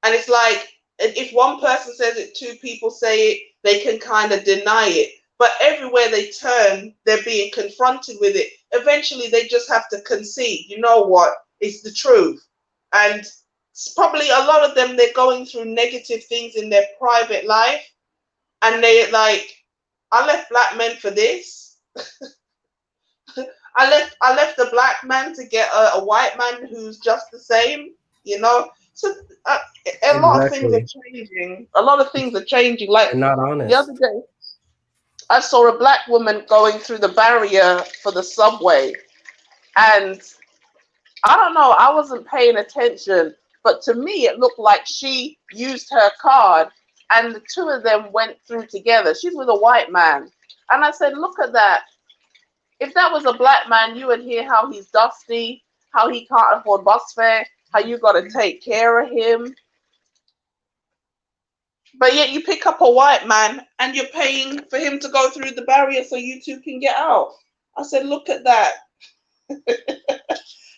Speaker 2: And it's like, if one person says it, two people say it, they can kind of deny it. But everywhere they turn, they're being confronted with it. Eventually, they just have to concede. You know what? It's the truth. And it's probably a lot of them, they're going through negative things in their private life. And they're like, I left black men for this. I left a black man to get a white man who's just the same, you know. So uh, a lot of things are
Speaker 1: Exactly.
Speaker 2: changing. A lot of things are changing. Like
Speaker 1: They're not
Speaker 2: the other
Speaker 1: honest.
Speaker 2: day, I saw a black woman going through the barrier for the subway, and I don't know, I wasn't paying attention, but to me it looked like she used her card and the two of them went through together. She's with a white man. And I said, look at that. If that was a black man, you would hear how he's dusty, how he can't afford bus fare, how you got to take care of him. But yet you pick up a white man and you're paying for him to go through the barrier so you two can get out. I said, look at that.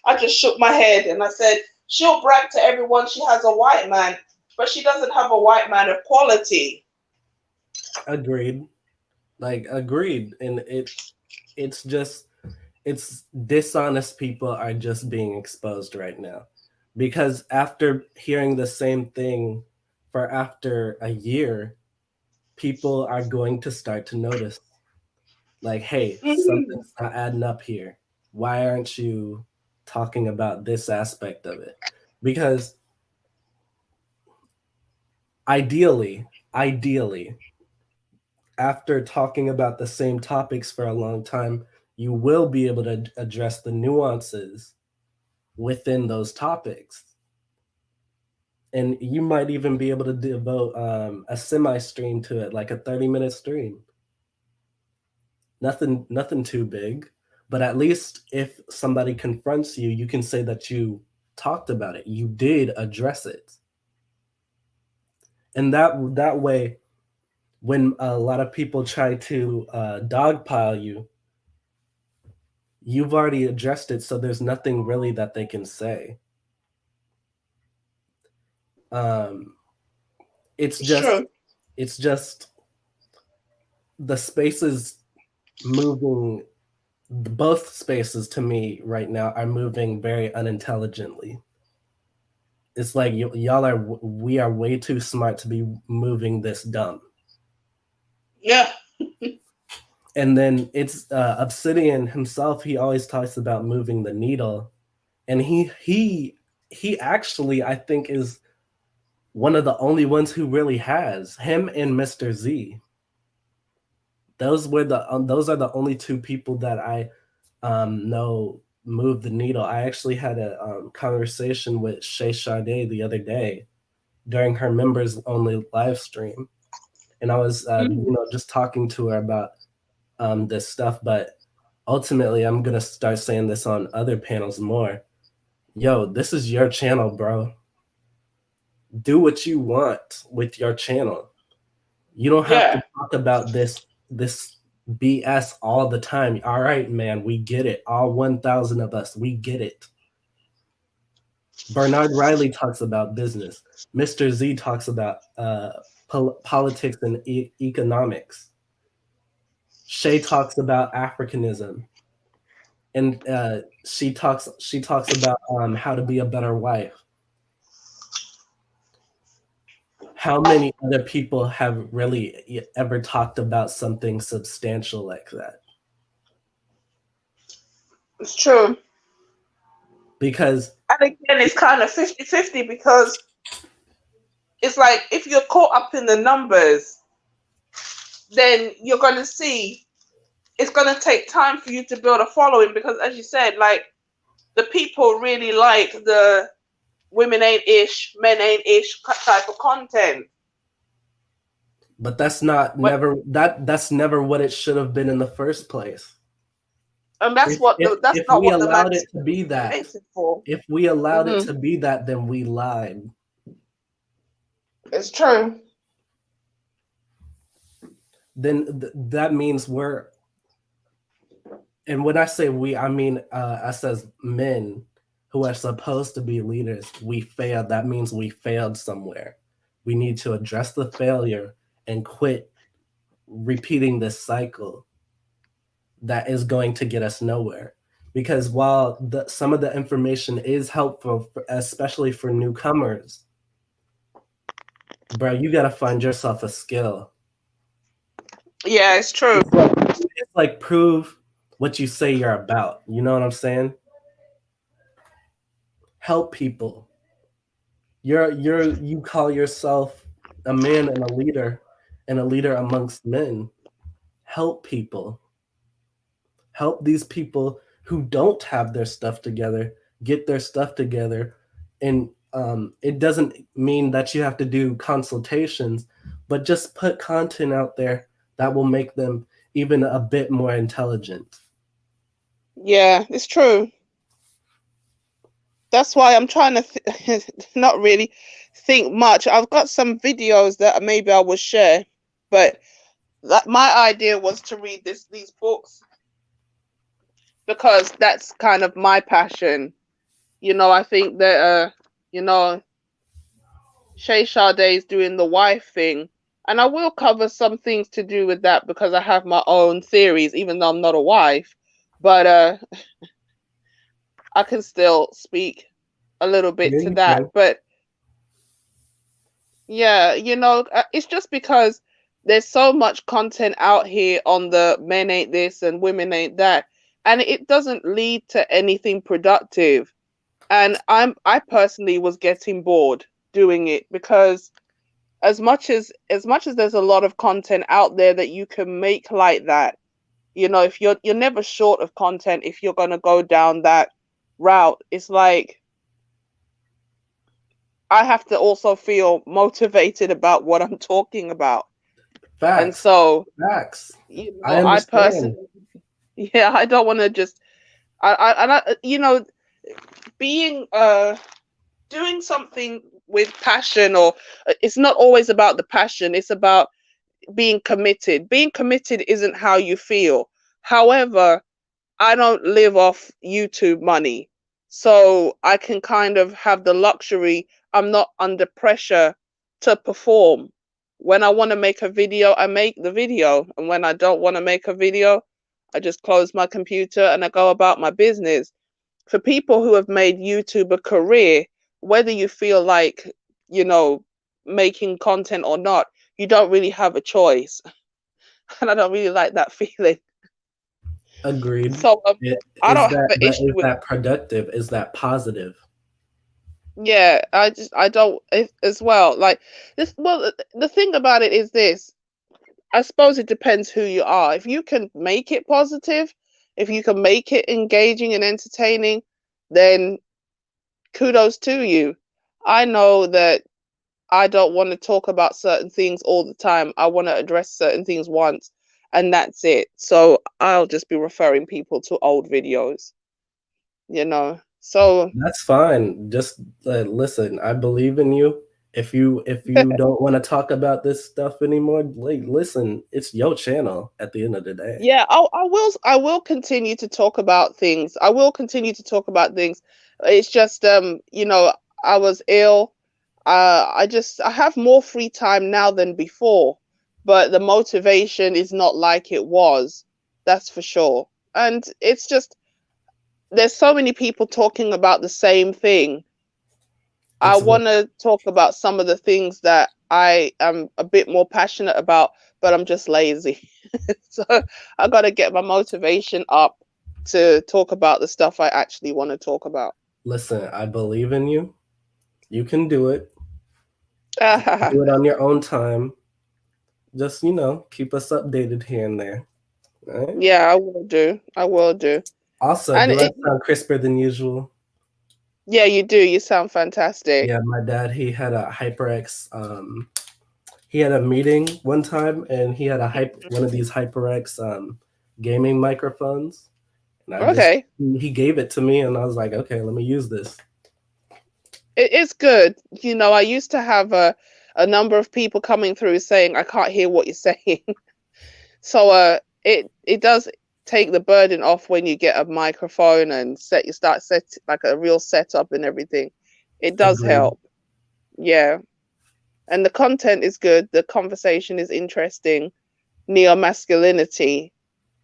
Speaker 2: I just shook my head and I said, she'll brag to everyone she has a white man, but she doesn't have a white man of quality.
Speaker 1: Agreed. Like agreed. And it's just it's dishonest people are just being exposed right now. Because after hearing the same thing for after a year, people are going to start to notice like, hey,
Speaker 2: Mhm.
Speaker 1: something's not adding up here. Why aren't you talking about this aspect of it? Because ideally, after talking about the same topics for a long time, you will be able to address the nuances within those topics. And you might even be able to devote a semi stream to it, like a 30-minute stream. Nothing too big, but at least if somebody confronts you, you can say that you talked about it. You did address it. And that way, when a lot of people try to dogpile you, you've already addressed it, so there's nothing really that they can say. Um, it's
Speaker 2: It's
Speaker 1: just
Speaker 2: true.
Speaker 1: it's just the spaces moving. Both spaces to me right now are moving very unintelligently. It's like y'all are we are way too smart to be moving this dumb.
Speaker 2: Yeah.
Speaker 1: And then it's Obsidian himself. He always talks about moving the needle, and he actually I think is one of the only ones who really has him and Mr. Z. Those are the only two people that I know move the needle. I actually had a conversation with Shay Sade the other day during her members only live stream, and I was
Speaker 2: Mhm.
Speaker 1: just talking to her about this stuff. But ultimately, I'm gonna start saying this on other panels more. Yo, this is your channel, bro. Do what you want with your channel. You don't have to
Speaker 2: Yeah.
Speaker 1: talk about this BS all the time. All right, man, we get it. All 1,000 of us, we get it. Bernard Riley talks about business. Mr. Z talks about politics and economics. Shay talks about Africanism, and she talks about how to be a better wife. How many other people have really ever talked about something substantial like that?
Speaker 2: It's true.
Speaker 1: Because
Speaker 2: And again, it's kind of 50-50 because it's like if you're caught up in the numbers, then you're going to see it's going to take time for you to build a following because, as you said, like the people really like the women ain't ish, men ain't ish type of content.
Speaker 1: but that's not
Speaker 2: But
Speaker 1: never that's never what it should have been in the first place.
Speaker 2: and that's
Speaker 1: If
Speaker 2: what
Speaker 1: if
Speaker 2: that's
Speaker 1: if
Speaker 2: not
Speaker 1: we
Speaker 2: what the
Speaker 1: allowed
Speaker 2: man's
Speaker 1: it to be that,
Speaker 2: created for.
Speaker 1: if we allowed it
Speaker 2: Hmm.
Speaker 1: to be that, then we lied.
Speaker 2: It's true.
Speaker 1: Then that means we're, and when I say we, I mean us as men who are supposed to be leaders. We failed. That means we failed somewhere. We need to address the failure and quit repeating this cycle that is going to get us nowhere. Because while some of the information is helpful, especially for newcomers, bro, you got to find yourself a skill.
Speaker 2: Yeah, it's true.
Speaker 1: It's like prove. what you say you're about. You know what I'm saying? Help people. You call yourself a man and a leader amongst men. Help people. Help these people who don't have their stuff together get their stuff together. And it doesn't mean that you have to do consultations, but just put content out there that will make them even a bit more intelligent.
Speaker 2: Yeah, it's true. That's why I'm trying to not really think much. I've got some videos that maybe I will share, but that my idea was to read these books because that's kind of my passion. I think that you know, Shay Sade is doing the wife thing, and I will cover some things to do with that because I have my own theories, even though I'm not a wife. But I can still speak a little bit
Speaker 1: Yeah,
Speaker 2: to
Speaker 1: you
Speaker 2: that.
Speaker 1: can.
Speaker 2: But yeah, it's just because there's so much content out here on the men ain't this and women ain't that, and it doesn't lead to anything productive. And I personally was getting bored doing it because as much as there's a lot of content out there that you can make like that, if you're never short of content if you're going to go down that route. It's like I have to also feel motivated about what I'm talking about. And
Speaker 1: Facts.
Speaker 2: so,
Speaker 1: Facts. I
Speaker 2: I
Speaker 1: understand.
Speaker 2: personally, yeah, I don't want to just, being, doing something with passion, or it's not always about the passion, it's about being committed. Being committed isn't how you feel. However, I don't live off YouTube money. So I can kind of have the luxury. I'm not under pressure to perform. When I want to make a video, I make the video. And when I don't want to make a video, I just close my computer and I go about my business. For people who have made YouTube a career, whether you feel like, you know, making content or not, you don't really have a choice. And I don't really like that feeling.
Speaker 1: Agreed.
Speaker 2: So I
Speaker 1: Is
Speaker 2: don't have
Speaker 1: that,
Speaker 2: an
Speaker 1: but
Speaker 2: issue
Speaker 1: is
Speaker 2: with.
Speaker 1: that productive? Is that positive?
Speaker 2: Yeah, I don't as well. Like this, well, the thing about it is this. I suppose it depends who you are. If you can make it positive, if you can make it engaging and entertaining, then kudos to you. I know that I don't want to talk about certain things all the time. I want to address certain things once, and that's it. So I'll just be referring people to old videos. So
Speaker 1: That's fine. Just listen. I believe in you. If you don't want to talk about this stuff anymore, like listen, it's your channel at the end of the day.
Speaker 2: yeah, I will continue to talk about things. I will continue to talk about things. It's just I was ill. I have more free time now than before, but the motivation is not like it was. That's for sure. And it's just there's so many people talking about the same thing. I
Speaker 1: It's lit.
Speaker 2: want to talk about some of the things that I am a bit more passionate about, but I'm just lazy. So I got to get my motivation up to talk about the stuff I actually want to talk about.
Speaker 1: Listen, I believe in you. You can do it. Do it on your own time. Just keep us updated here and there. All right.
Speaker 2: Yeah, I will do. I will do.
Speaker 1: Also,
Speaker 2: And
Speaker 1: do I sound crisper than usual?
Speaker 2: yeah, you do. You sound fantastic.
Speaker 1: Yeah, my dad, he had a HyperX. He had a meeting one time, and he had one of these HyperX gaming microphones, and
Speaker 2: Okay.
Speaker 1: he gave it to me, and I was like, okay, let me use this.
Speaker 2: It's good. I used to have a number of people coming through saying I can't hear what you're saying. So it does take the burden off when you get a microphone and set like a real setup and everything. It does
Speaker 1: Agreed.
Speaker 2: help. Yeah. And the content is good. The conversation is interesting. Neomasculinity.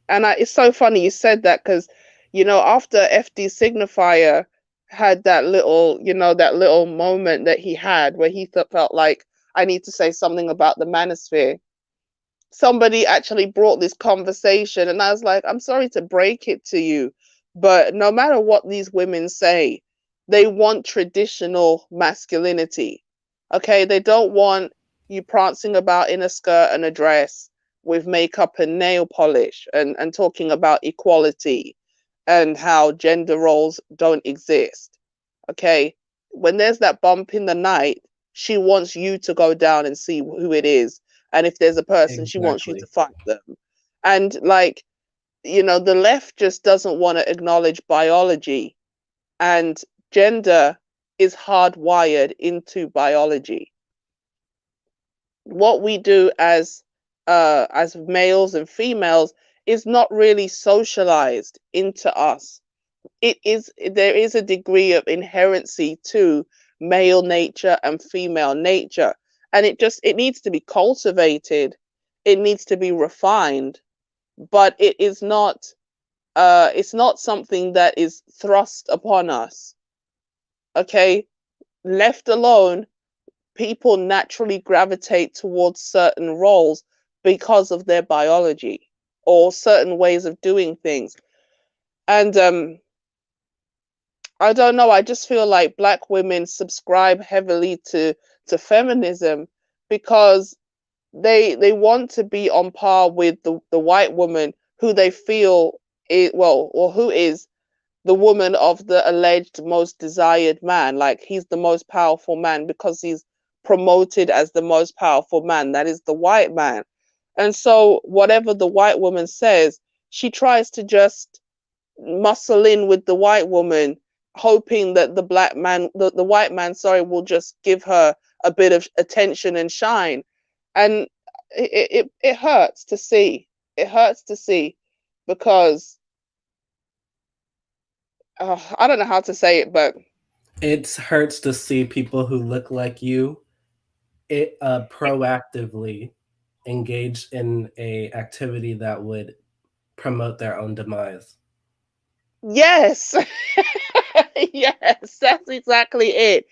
Speaker 2: And it's so funny you said that because after FD Signifier had that little moment that he had where he felt like I need to say something about the manosphere. somebody actually brought this conversation, and I was like, I'm sorry to break it to you, but no matter what these women say, they want traditional masculinity. Okay, they don't want you prancing about in a skirt and a dress with makeup and nail polish and talking about equality and how gender roles don't exist. Okay, when there's that bump in the night, she wants you to go down and see who it is, and if there's a person, she wants you to
Speaker 1: Exactly.
Speaker 2: fight them. And like, the left just doesn't want to acknowledge biology, and gender is hardwired into biology. What we do as males and females is not really socialized into us. There is a degree of inherency to male nature and female nature, and it needs to be cultivated, it needs to be refined, but it's not something that is thrust upon us. Okay, left alone, people naturally gravitate towards certain roles because of their biology or certain ways of doing things. And I don't know, I just feel like black women subscribe heavily to feminism because they want to be on par with the white woman who they feel is, well, or who is the woman of the alleged most desired man. Like, he's the most powerful man because he's promoted as the most powerful man. That is the white man. And so, whatever the white woman says, she tries to just muscle in with the white woman, hoping that the white man, sorry, will just give her a bit of attention and shine. And it hurts to see. It hurts to see because I don't know how to say it, but
Speaker 1: It hurts to see people who look like you proactively engage in a activity that would promote their own demise.
Speaker 2: yes, yes, that's exactly it.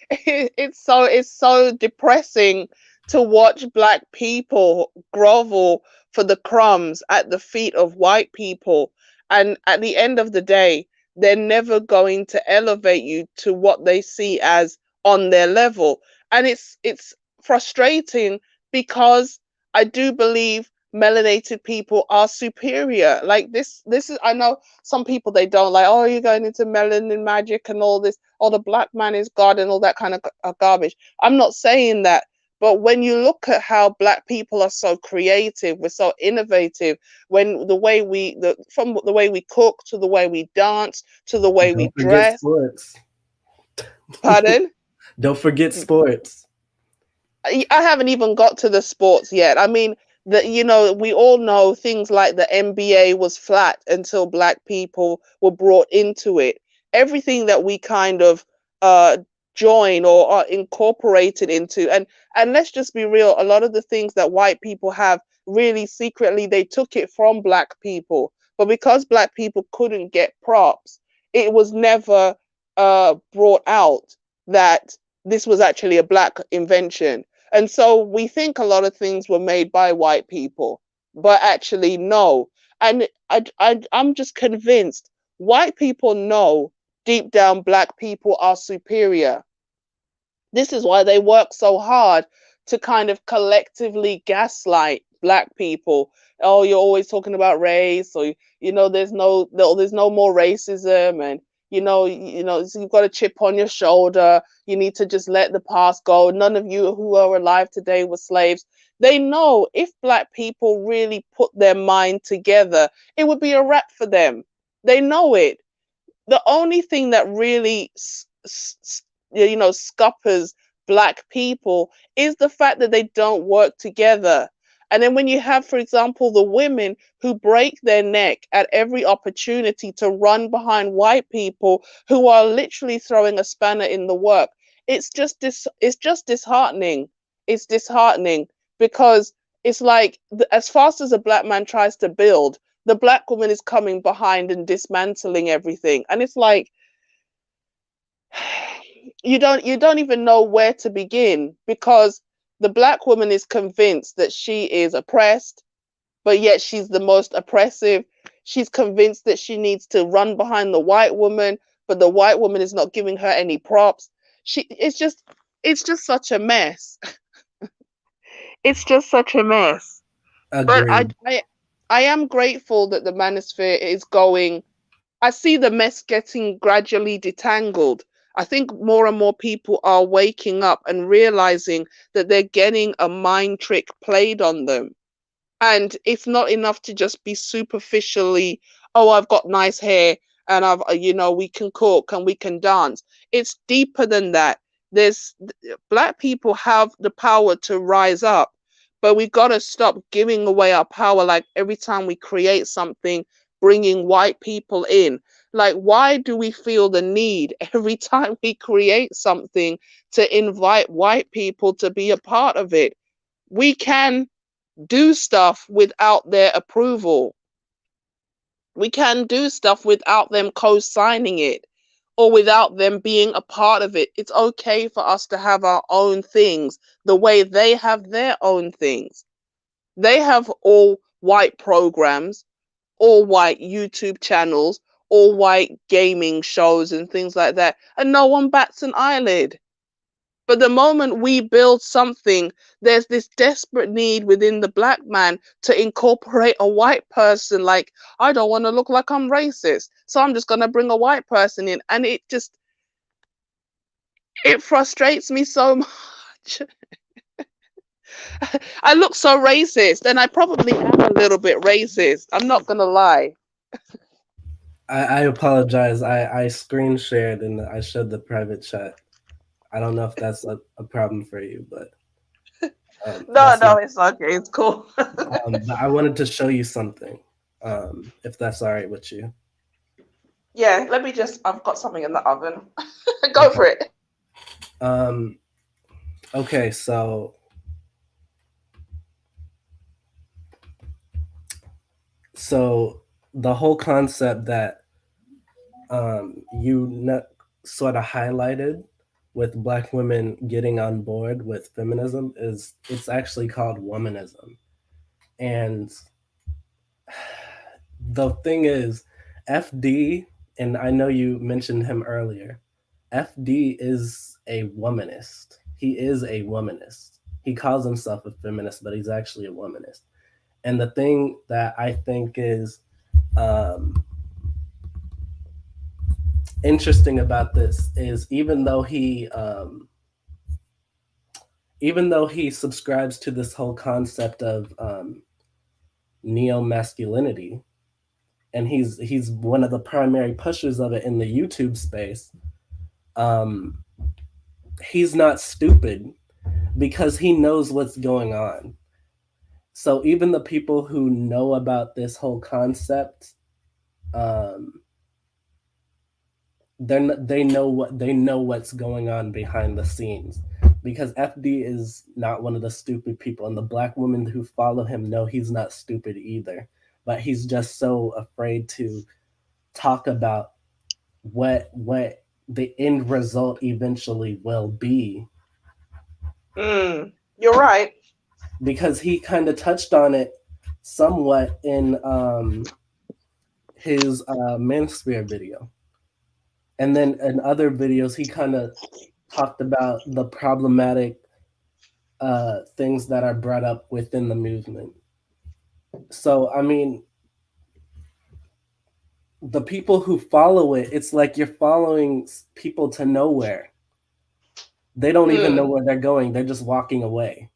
Speaker 2: It's so depressing to watch black people grovel for the crumbs at the feet of white people, and at the end of the day, they're never going to elevate you to what they see as on their level, and it's frustrating because I do believe melanated people are superior. Like, this is, I know some people, they don't like, oh, you're going into melanin magic and all this, oh, the black man is God and all that kind of garbage. I'm not saying that, but when you look at how black people are so creative, we're so innovative, when from the way we cook to the way we dance to the way we
Speaker 1: Don't forget
Speaker 2: dress.
Speaker 1: sports.
Speaker 2: Pardon?
Speaker 1: Don't forget sports.
Speaker 2: I haven't even got to the sports yet. I mean, we all know things like the NBA was flat until black people were brought into it. Everything that we kind of uh join or are incorporated into, and let's just be real, a lot of the things that white people have, really secretly they took it from black people. But because black people couldn't get props, it was never brought out that this was actually a black invention. And so we think a lot of things were made by white people, but actually, no. And I'm just convinced white people know deep down black people are superior. This is why they work so hard to kind of collectively gaslight black people. Oh, you're always talking about race, or there's no more racism, and so you've got a chip on your shoulder. You need to just let the past go. None of you who are alive today were slaves. They know if black people really put their mind together, it would be a wrap for them. They know it. The only thing that really scuppers black people is the fact that they don't work together. And then when you have, for example, the women who break their neck at every opportunity to run behind white people who are literally throwing a spanner in the work, it's just disheartening. It's disheartening because it's like, as fast as a black man tries to build, the black woman is coming behind and dismantling everything. And it's like, you don't even know where to begin, because The black woman is convinced that she is oppressed, but yet she's the most oppressive. She's convinced that she needs to run behind the white woman, but the white woman is not giving her any props. It's just such a mess. It's just such a mess. But
Speaker 1: Agreed.
Speaker 2: I am grateful that the manosphere is going. I see the mess getting gradually detangled. I think more and more people are waking up and realizing that they're getting a mind trick played on them. And it's not enough to just be superficially, oh, I've got nice hair and we can cook and we can dance. It's deeper than that. There's Black people have the power to rise up, but we got to stop giving away our power. Like every time we create something, bringing white people in. Like, why do we feel the need every time we create something to invite white people to be a part of it? We can do stuff without their approval. We can do stuff without them co signing it or without them being a part of it. It's okay for us to have our own things the way they have their own things. They have all white programs, all white YouTube channels, all white gaming shows, and things like that. And no one bats an eyelid. But the moment we build something, there's this desperate need within the black man to incorporate a white person. Like, I don't want to look like I'm racist, so I'm just going to bring a white person in. And it frustrates me so much. I look so racist, and I probably am a little bit racist. I'm not going to lie.
Speaker 1: I apologize. I screen shared and I showed the private chat. I don't know if that's a problem for you, but
Speaker 2: No,
Speaker 1: that's my.
Speaker 2: no, it's okay. It's cool.
Speaker 1: But I wanted to show you something, if that's all right with you.
Speaker 2: Yeah, let me just, I've got something in the oven. Go
Speaker 1: Okay.
Speaker 2: for it.
Speaker 1: Um, okay. So the whole concept that sort of highlighted with Black women getting on board with feminism is it's actually called womanism, and the thing is, FD, and I know you mentioned him earlier. FD is a womanist. He is a womanist. He calls himself a feminist, but he's actually a womanist. And the thing that I think is um, interesting about this is even though he subscribes to this whole concept of neo-masculinity, and he's one of the primary pushers of it in the YouTube space. Um, he's not stupid because he knows what's going on. So even the people who know about this whole concept, um, they know what's going on behind the scenes, because FD is not one of the stupid people, and the black women who follow him know he's not stupid either. But he's just so afraid to talk about what the end result eventually will be,
Speaker 2: You're right.
Speaker 1: because he kind of touched on it somewhat in his Manosphere video, and then in other videos he kind of talked about the problematic things that are brought up within the movement. So I mean, the people who follow it, it's like you're following people to nowhere. They don't even know
Speaker 2: Mm.
Speaker 1: where they're going. They're just walking away.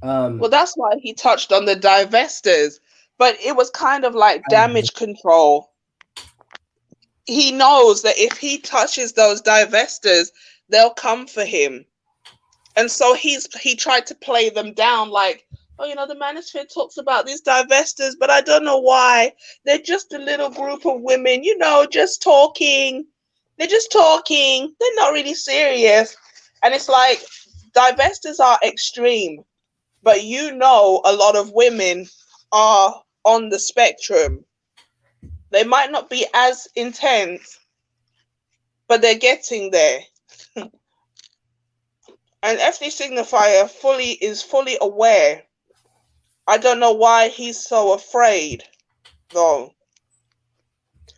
Speaker 2: Well,
Speaker 1: Um,
Speaker 2: that's why he touched on the divestors, but it was kind of like damage control. He knows that if he touches those divestors, they'll come for him. And so he tried to play them down like, oh, the manosphere talks about these divestors, but I don't know why. They're just a little group of women, just talking. They're just talking. They're not really serious. And it's like divestors are extreme, but a lot of women are on the spectrum. They might not be as intense, but they're getting there. An FD signifier fully aware. I don't know why he's so afraid, though.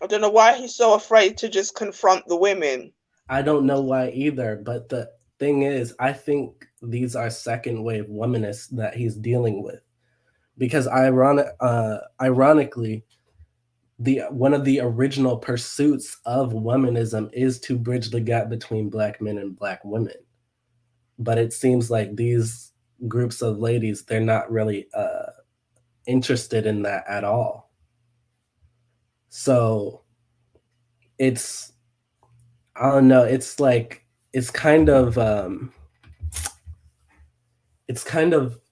Speaker 2: I don't know why he's so afraid to just confront the women.
Speaker 1: I don't know why either, but the thing is, I think these are second wave womanists that he's dealing with because ironically, the one of the original pursuits of womanism is to bridge the gap between black men and black women. But it seems like these groups of ladies, they're not really interested in that at all. So it's, I don't know, it's like it's kind of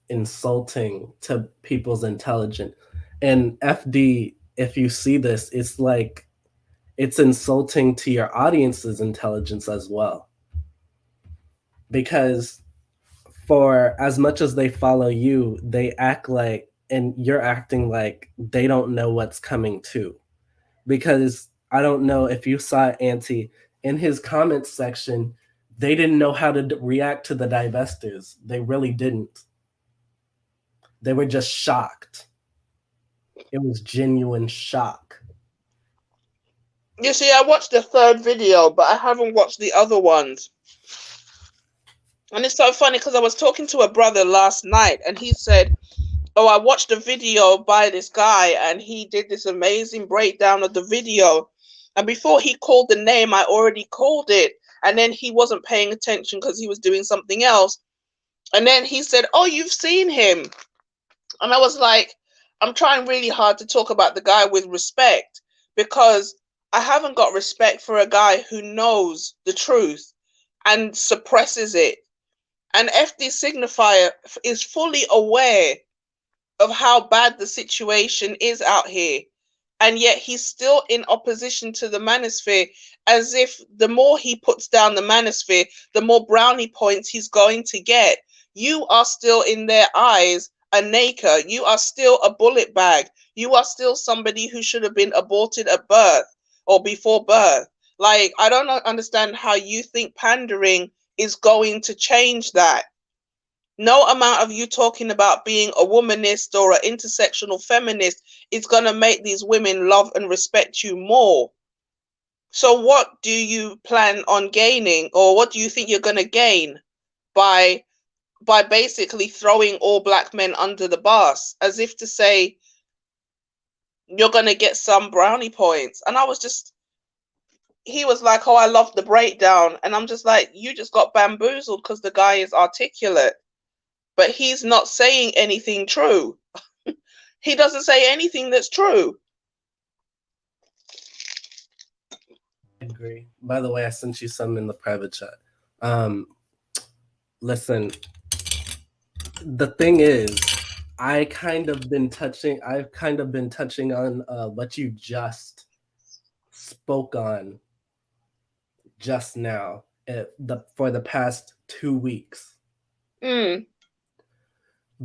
Speaker 1: insulting to people's intelligence. And FD, if you see this, it's like it's insulting to your audience's intelligence as well. Because for as much as they follow you, they act like, and you're acting like they don't know what's coming too. Because I don't know if you saw Auntie in his comments section, they didn't know how to react to the divestors. They really didn't. They were just shocked. It was genuine shock.
Speaker 2: You see, I watched the third video, but I haven't watched the other ones. And it's so funny because I was talking to a brother last night and he said, oh, I watched a video by this guy and he did this amazing breakdown of the video. And before he called the name, I already called it. And then he wasn't paying attention because he was doing something else. And then he said, oh, you've seen him. And I was like, I'm trying really hard to talk about the guy with respect because I haven't got respect for a guy who knows the truth and suppresses it. And FD signifier is fully aware of how bad the situation is out here. And yet he's still in opposition to the manosphere, as if the more he puts down the manosphere, the more brownie points he's going to get. You are still in their eyes a naker. You are still a bullet bag. You are still somebody who should have been aborted at birth or before birth. Like, I don't understand how you think pandering is going to change that. No amount of you talking about being a womanist or an intersectional feminist is going to make these women love and respect you more. So what do you plan on gaining, or what do you think you're going to gain by basically throwing all black men under the bus, as if to say you're going to get some brownie points? And I was just, he was like, oh, I love the breakdown. And I'm just like, you just got bamboozled because the guy is articulate. But he's not saying anything true. He doesn't say anything that's true.
Speaker 1: I agree. By the way, I sent you some in the private chat. Listen, the thing is, I've kind of been touching on what you just spoke on just now for the past 2 weeks.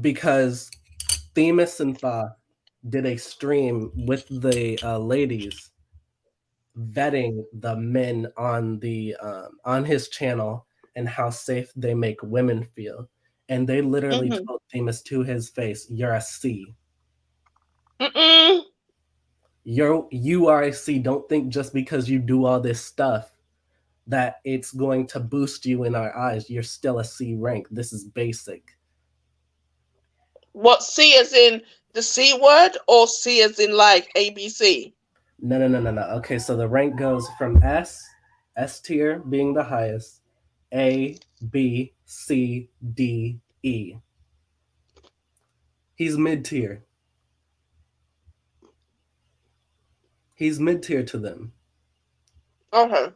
Speaker 1: Because Themis and Tha did a stream with the ladies vetting the men on the on his channel and how safe they make women feel, and they literally told Themis to his face, "You're a C. You are a C. Don't think just because you do all this stuff that it's going to boost you in our eyes. You're still a C rank. This is basic."
Speaker 2: What, C as in the C word, or C as in like ABC?
Speaker 1: No. Okay, so the rank goes from S tier being the highest, A, B, C, D, E. He's mid tier. He's mid tier to them.
Speaker 2: Okay.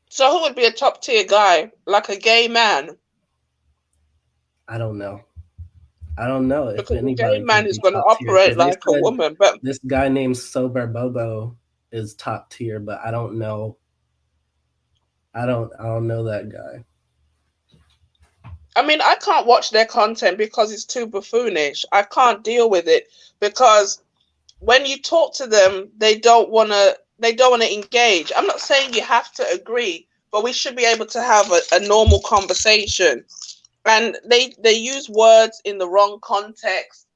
Speaker 2: So who would be a top tier guy, like a gay man?
Speaker 1: I don't know. I don't know if
Speaker 2: Because a gay
Speaker 1: anybody
Speaker 2: man
Speaker 1: could
Speaker 2: is
Speaker 1: be
Speaker 2: going to
Speaker 1: top tier,
Speaker 2: operate
Speaker 1: because they
Speaker 2: like a
Speaker 1: said
Speaker 2: woman. But
Speaker 1: this guy named Sober Bobo is top tier, but I don't know. I don't know that guy.
Speaker 2: I mean, I can't watch their content because it's too buffoonish. I can't deal with it because when you talk to them, they don't want to engage. I'm not saying you have to agree, but we should be able to have a normal conversation. And they use words in the wrong context.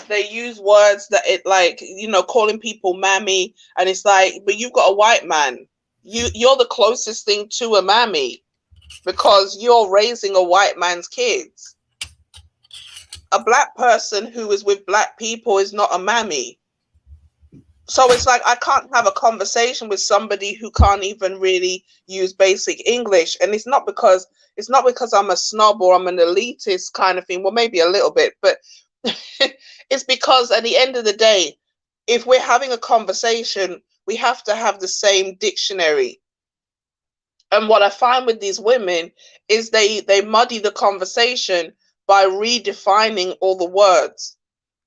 Speaker 2: They use words that it, like, calling people mammy, and it's like, but you've got a white man. You're the closest thing to a mammy because you're raising a white man's kids. A black person who is with black people is not a mammy. So it's like I can't have a conversation with somebody who can't even really use basic English. And it's not because I'm a snob or I'm an elitist kind of thing. Well, maybe a little bit, but it's because at the end of the day, if we're having a conversation, we have to have the same dictionary. And what I find with these women is they muddy the conversation by redefining all the words.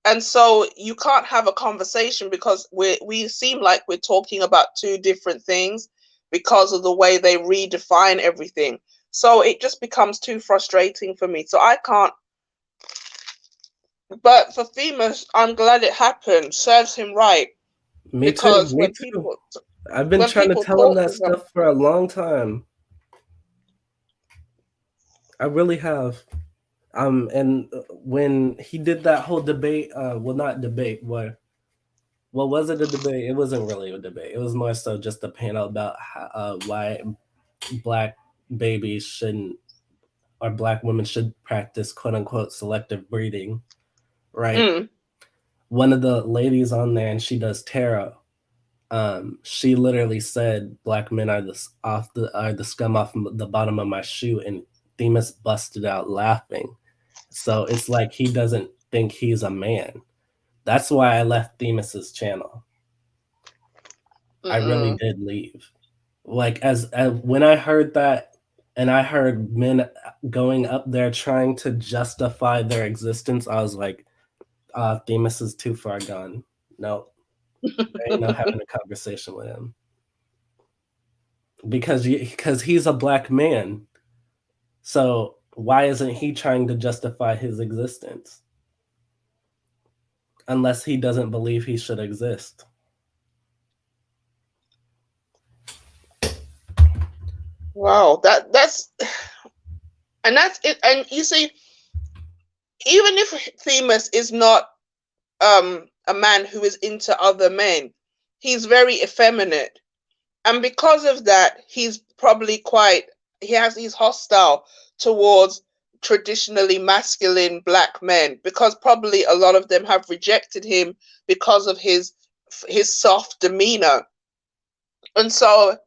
Speaker 2: And so you can't have a conversation because we seem like we're talking about two different things because of the way they redefine everything. So it just becomes too frustrating for me. So I can't. But for Themis, I'm glad it happened. Serves him right,
Speaker 1: Me too.
Speaker 2: because
Speaker 1: Me
Speaker 2: when
Speaker 1: too.
Speaker 2: people
Speaker 1: I've been
Speaker 2: when
Speaker 1: trying to
Speaker 2: people
Speaker 1: tell him
Speaker 2: talk
Speaker 1: that
Speaker 2: to him,
Speaker 1: stuff for a long time. I really have. And when he did that whole debate, well, not debate, what was it a debate? It wasn't really a debate. It was more so just a panel about why black babies shouldn't, or black women should practice quote unquote selective breeding, right?
Speaker 2: mm,
Speaker 1: One of the ladies on there, and she does tarot. She literally said black men are the scum off the bottom of my shoe, and Themis busted out laughing. So it's like he doesn't think he's a man. That's why I left Themis's channel. I really
Speaker 2: mm-mm.
Speaker 1: did leave. Like as when I heard that, and I heard men going up there trying to justify their existence, I was like, Themis is too far gone. No, there ain't no having a conversation with him because he's a black man. So why isn't he trying to justify his existence unless he doesn't believe he should exist?
Speaker 2: Wow, that's it. And you see, even if Themis is not a man who is into other men, he's very effeminate, and because of that, he's hostile towards traditionally masculine black men, because probably a lot of them have rejected him because of his soft demeanor. And so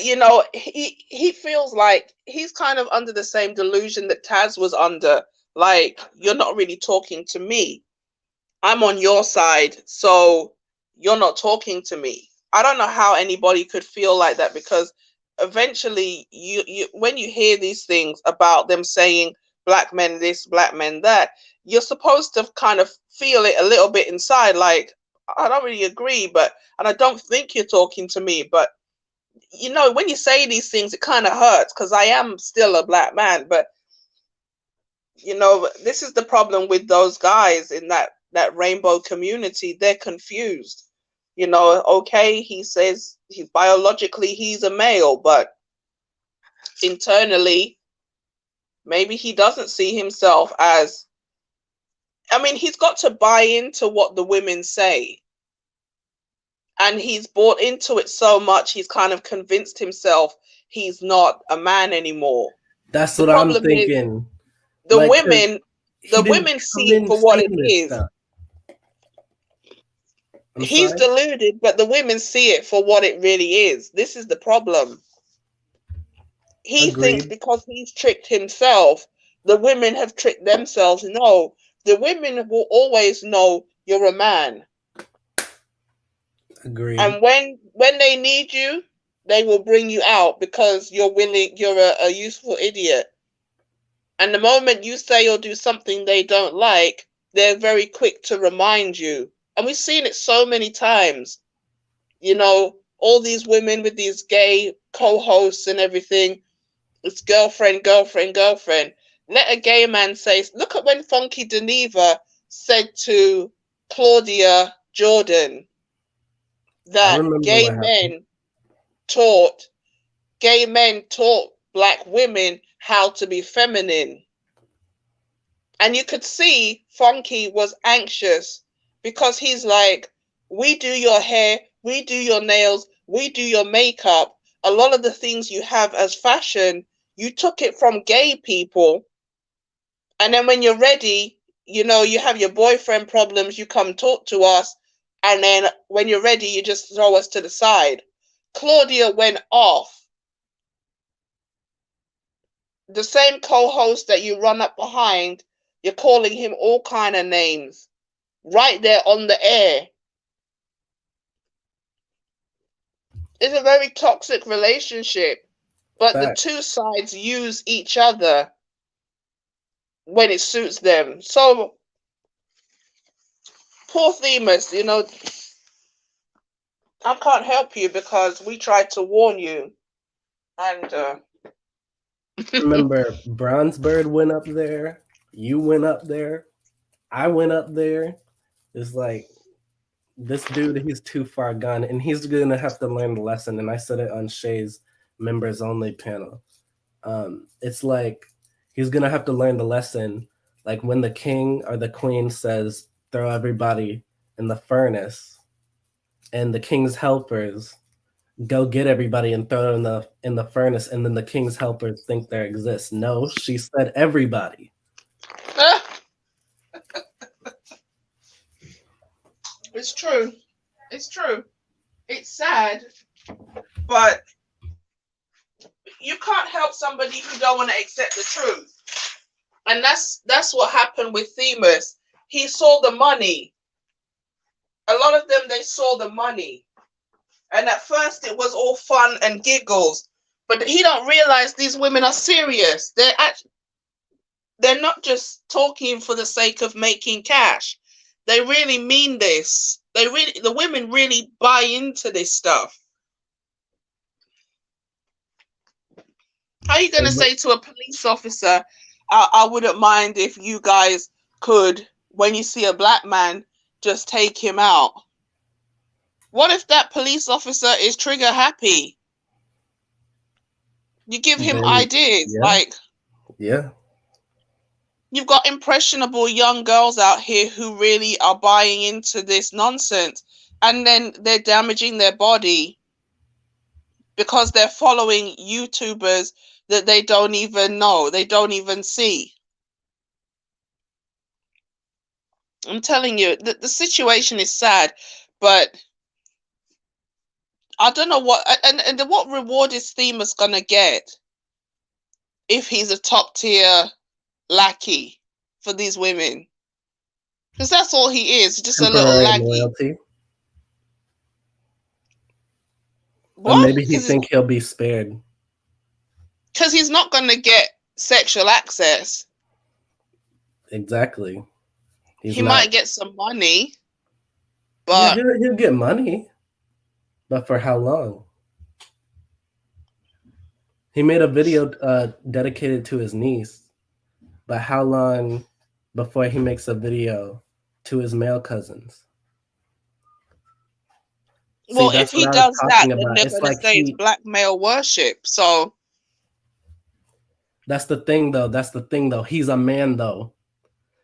Speaker 2: he feels like he's kind of under the same delusion that Taz was under. Like, you're not really talking to me. I'm on your side, so you're not talking to me. I don't know how anybody could feel like that, because eventually you when you hear these things about them saying black men this, black men that, you're supposed to kind of feel it a little bit inside, like, I don't really agree, but and I don't think you're talking to me. But when you say these things, it kind of hurts because I am still a black man. But this is the problem with those guys in that rainbow community. They're confused. Okay, he says he's a male, but internally, maybe he doesn't see himself as. I mean, he's got to buy into what the women say, and he's bought into it so much, he's kind of convinced himself he's not a man anymore.
Speaker 1: That's
Speaker 2: The
Speaker 1: what I'm
Speaker 2: problem is
Speaker 1: thinking.
Speaker 2: the
Speaker 1: Like, 'cause
Speaker 2: women
Speaker 1: he
Speaker 2: the
Speaker 1: didn't
Speaker 2: women
Speaker 1: come
Speaker 2: see it
Speaker 1: in
Speaker 2: for what it
Speaker 1: saying this
Speaker 2: is.
Speaker 1: stuff. I'm
Speaker 2: He's
Speaker 1: sorry.
Speaker 2: deluded, but the women see it for what it really is. This is the problem. He thinks
Speaker 1: Agreed.
Speaker 2: because he's tricked himself, the women have tricked themselves. No, the women will always know you're a man.
Speaker 1: Agreed.
Speaker 2: And when they need you, they will bring you out because you're a useful idiot. And the moment you say or do something they don't like, they're very quick to remind you. And we've seen it so many times. All these women with these gay co-hosts and everything. It's girlfriend, girlfriend, girlfriend. Let a gay man say, look at when Funky Geneva said to Claudia Jordan
Speaker 1: I
Speaker 2: that
Speaker 1: remember what happened.
Speaker 2: taught gay men taught black women how to be feminine. And you could see Funky was anxious because he's like, we do your hair, we do your nails, we do your makeup. A lot of the things you have as fashion, you took it from gay people. And then when you're ready, you have your boyfriend problems, you come talk to us. And then when you're ready, you just throw us to the side. Claudia went off. The same co-host that you run up behind, you're calling him all kind of names right there on the air. It's a very toxic relationship, but the
Speaker 1: Fact.
Speaker 2: two sides use each other when it suits them. So poor Themis, I can't help you because we tried to warn you, and
Speaker 1: Remember, Bronzebird went up there. You went up there. I went up there. It's like this dude, he's too far gone, and he's gonna have to learn the lesson. And I said it on Shay's members only panel. It's like he's gonna have to learn the lesson. Like when the king or the queen says, "Throw everybody in the furnace," and the king's helpers go get everybody and throw them in the furnace, and then the king's helpers think there exists. No, she said everybody.
Speaker 2: it's true. It's true. It's sad, but you can't help somebody who don't want to accept the truth. And that's what happened with Themis. He saw the money. A lot of them, they saw the money. And at first it was all fun and giggles. But he don't realize these women are serious. They're not just talking for the sake of making cash. They really mean this. The women really buy into this stuff. How are you going to say to a police officer, I wouldn't mind if you guys could, when you see a black man, just take him out? What if that police officer is trigger happy? You give him
Speaker 1: Then
Speaker 2: ideas.
Speaker 1: yeah,
Speaker 2: Like,
Speaker 1: yeah.
Speaker 2: you've got impressionable young girls out here who really are buying into this nonsense. And then they're damaging their body because they're following YouTubers that they don't even know, they don't even see. I'm telling you, the situation is sad, but I don't know what, and what reward is Themis gonna get if he's a top tier lackey for these women? Because that's all he is, just a little
Speaker 1: Temporary
Speaker 2: laggy.
Speaker 1: loyalty. Or
Speaker 2: What?
Speaker 1: maybe he think he'll be spared.
Speaker 2: Because he's not gonna get sexual access.
Speaker 1: Exactly. He's
Speaker 2: He
Speaker 1: not.
Speaker 2: might get some money,
Speaker 1: Yeah,
Speaker 2: but
Speaker 1: he'll get money, but for how long? He made a video dedicated to his niece, but how long before he makes a video to his male cousins? See,
Speaker 2: well, if
Speaker 1: that's what
Speaker 2: he
Speaker 1: I was
Speaker 2: does that,
Speaker 1: talking
Speaker 2: then
Speaker 1: about.
Speaker 2: they're
Speaker 1: It's
Speaker 2: gonna
Speaker 1: like
Speaker 2: say it's black male worship. So
Speaker 1: that's the thing though. That's the thing though. He's a man though.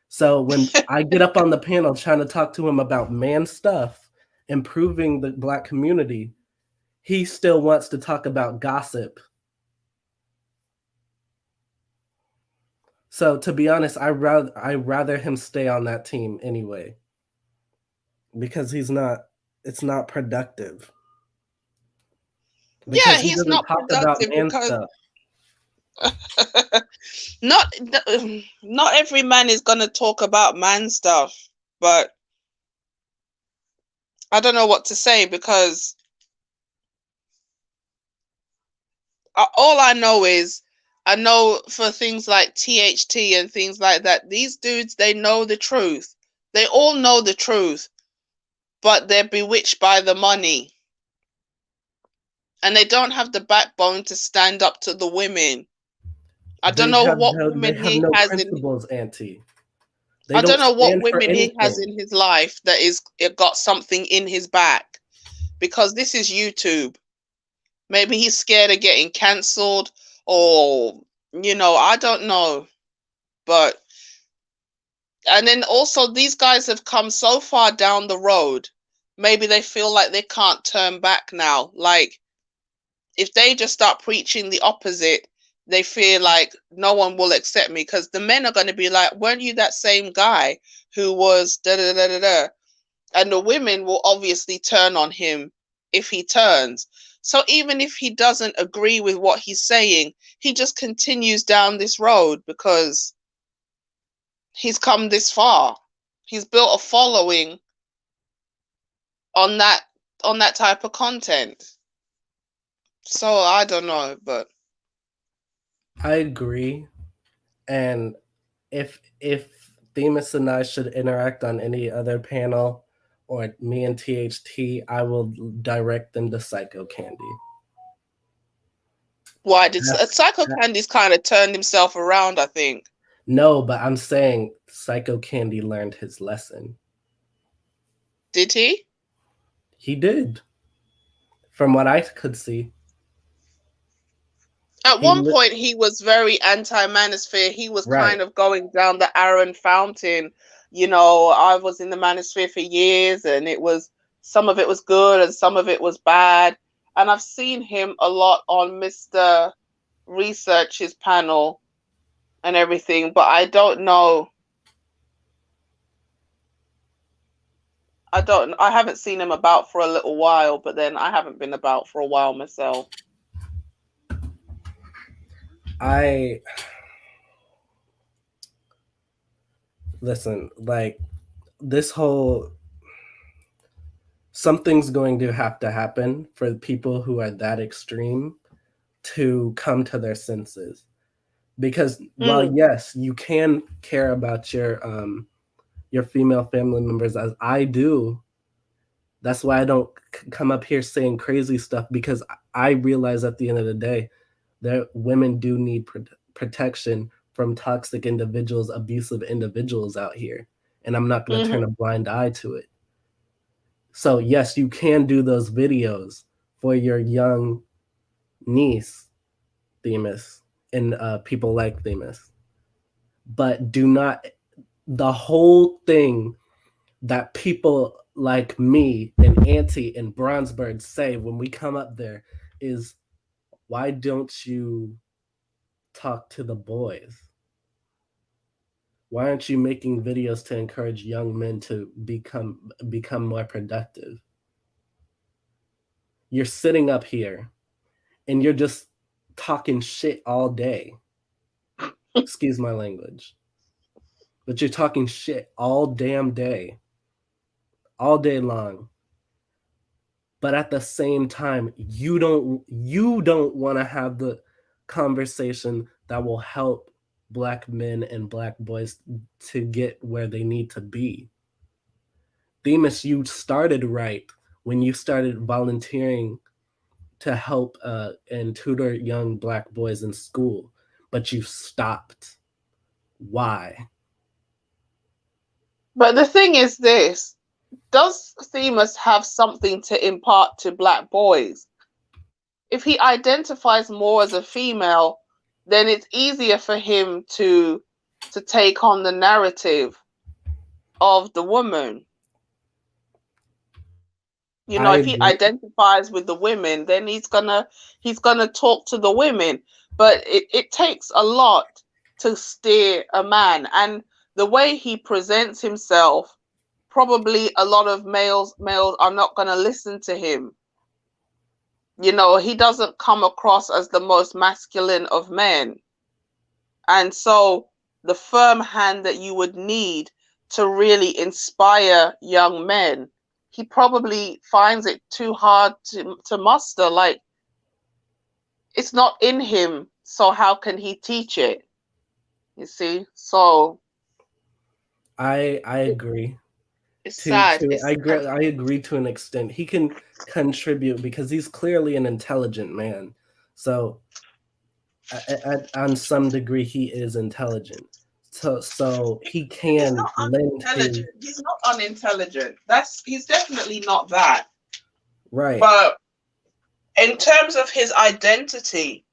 Speaker 1: So when I get up on the panel trying to talk to him about man stuff, improving the black community, he still wants to talk about gossip. So to be honest, I rather him stay on that team anyway. Because it's not productive.
Speaker 2: yeah,
Speaker 1: Because he
Speaker 2: he's
Speaker 1: doesn't
Speaker 2: not
Speaker 1: talk about
Speaker 2: productive
Speaker 1: man
Speaker 2: because
Speaker 1: stuff.
Speaker 2: not not every man is gonna talk about man stuff. But I don't know what to say because all I know is I know for things like THT and things like that, these dudes, they know the truth. They all know the truth, but they're bewitched by the money. And they don't have the backbone to stand up to the women. I don't know what
Speaker 1: They
Speaker 2: women
Speaker 1: have
Speaker 2: he
Speaker 1: no
Speaker 2: has in
Speaker 1: principles, Auntie. They
Speaker 2: I don't
Speaker 1: don't
Speaker 2: know what
Speaker 1: stand for
Speaker 2: women he has
Speaker 1: anything.
Speaker 2: in his life that is it got something in his back because this is YouTube. Maybe he's scared of getting cancelled, or I don't know. But and then also these guys have come so far down the road. Maybe they feel like they can't turn back now. Like if they just start preaching the opposite, they feel like no one will accept me, because the men are going to be like, weren't you that same guy who was da da da da da? And the women will obviously turn on him if he turns. So even if he doesn't agree with what he's saying, he just continues down this road because he's come this far. He's built a following on that type of content. So I don't know, but
Speaker 1: I agree. And if Themis and I should interact on any other panel, or me and THT, I will direct them to Psycho Candy.
Speaker 2: why did
Speaker 1: That's,
Speaker 2: Psycho Candy's kind of turned himself around, I think.
Speaker 1: no, but I'm saying Psycho Candy learned his lesson.
Speaker 2: Did he?
Speaker 1: He did, from what I could see.
Speaker 2: At
Speaker 1: He
Speaker 2: one point, he was very anti-manosphere. He was kind
Speaker 1: right.
Speaker 2: of going down the Aaron fountain. I was in the manosphere for years, and some of it was good and some of it was bad. And I've seen him a lot on Mr. Research's panel and everything, but I don't know. I haven't seen him about for a little while, but then I haven't been about for a while myself.
Speaker 1: I listen, like, this whole, something's going to have to happen for people who are that extreme to come to their senses. Because while
Speaker 2: Mm.
Speaker 1: yes, you can care about your female family members as I do, that's why I don't come up here saying crazy stuff, because I realize at the end of the day that women do need protection from toxic individuals, abusive individuals out here, and I'm not going to turn a
Speaker 2: Mm-hmm.
Speaker 1: blind eye to it. So yes, you can do those videos for your young niece, Themis, and people like Themis, but do not, the whole thing that people like me and Auntie and Bronzeberg say when we come up there is, why don't you talk to the boys? Why aren't you making videos to encourage young men to become more productive? You're sitting up here and you're just talking shit all day. Excuse my language. But you're talking shit all damn day. All day long. But at the same time, you don't want to have the conversation that will help black men and black boys to get where they need to be. Themis, you started right when you started volunteering to help and tutor young black boys in school, but you stopped. Why?
Speaker 2: But the thing is this, does Themis have something to impart to black boys? If he identifies more as a female, then it's easier for him to take on the narrative of the woman.
Speaker 1: I
Speaker 2: If he
Speaker 1: agree.
Speaker 2: identifies with the women, then he's gonna talk to the women. But it takes a lot to steer a man, and the way he presents himself, probably a lot of males are not gonna listen to him. He doesn't come across as the most masculine of men. And so the firm hand that you would need to really inspire young men, he probably finds it too hard to muster. Like, it's not in him, so how can he teach it? You see? So
Speaker 1: I agree.
Speaker 2: it's
Speaker 1: To
Speaker 2: sad.
Speaker 1: to
Speaker 2: It's sad.
Speaker 1: I agree to an extent. He can contribute because he's clearly an intelligent man. So on some degree, he is intelligent. So he
Speaker 2: He's
Speaker 1: can
Speaker 2: not
Speaker 1: lend his
Speaker 2: unintelligent. He's not unintelligent. He's definitely not that.
Speaker 1: right.
Speaker 2: But In terms of his identity,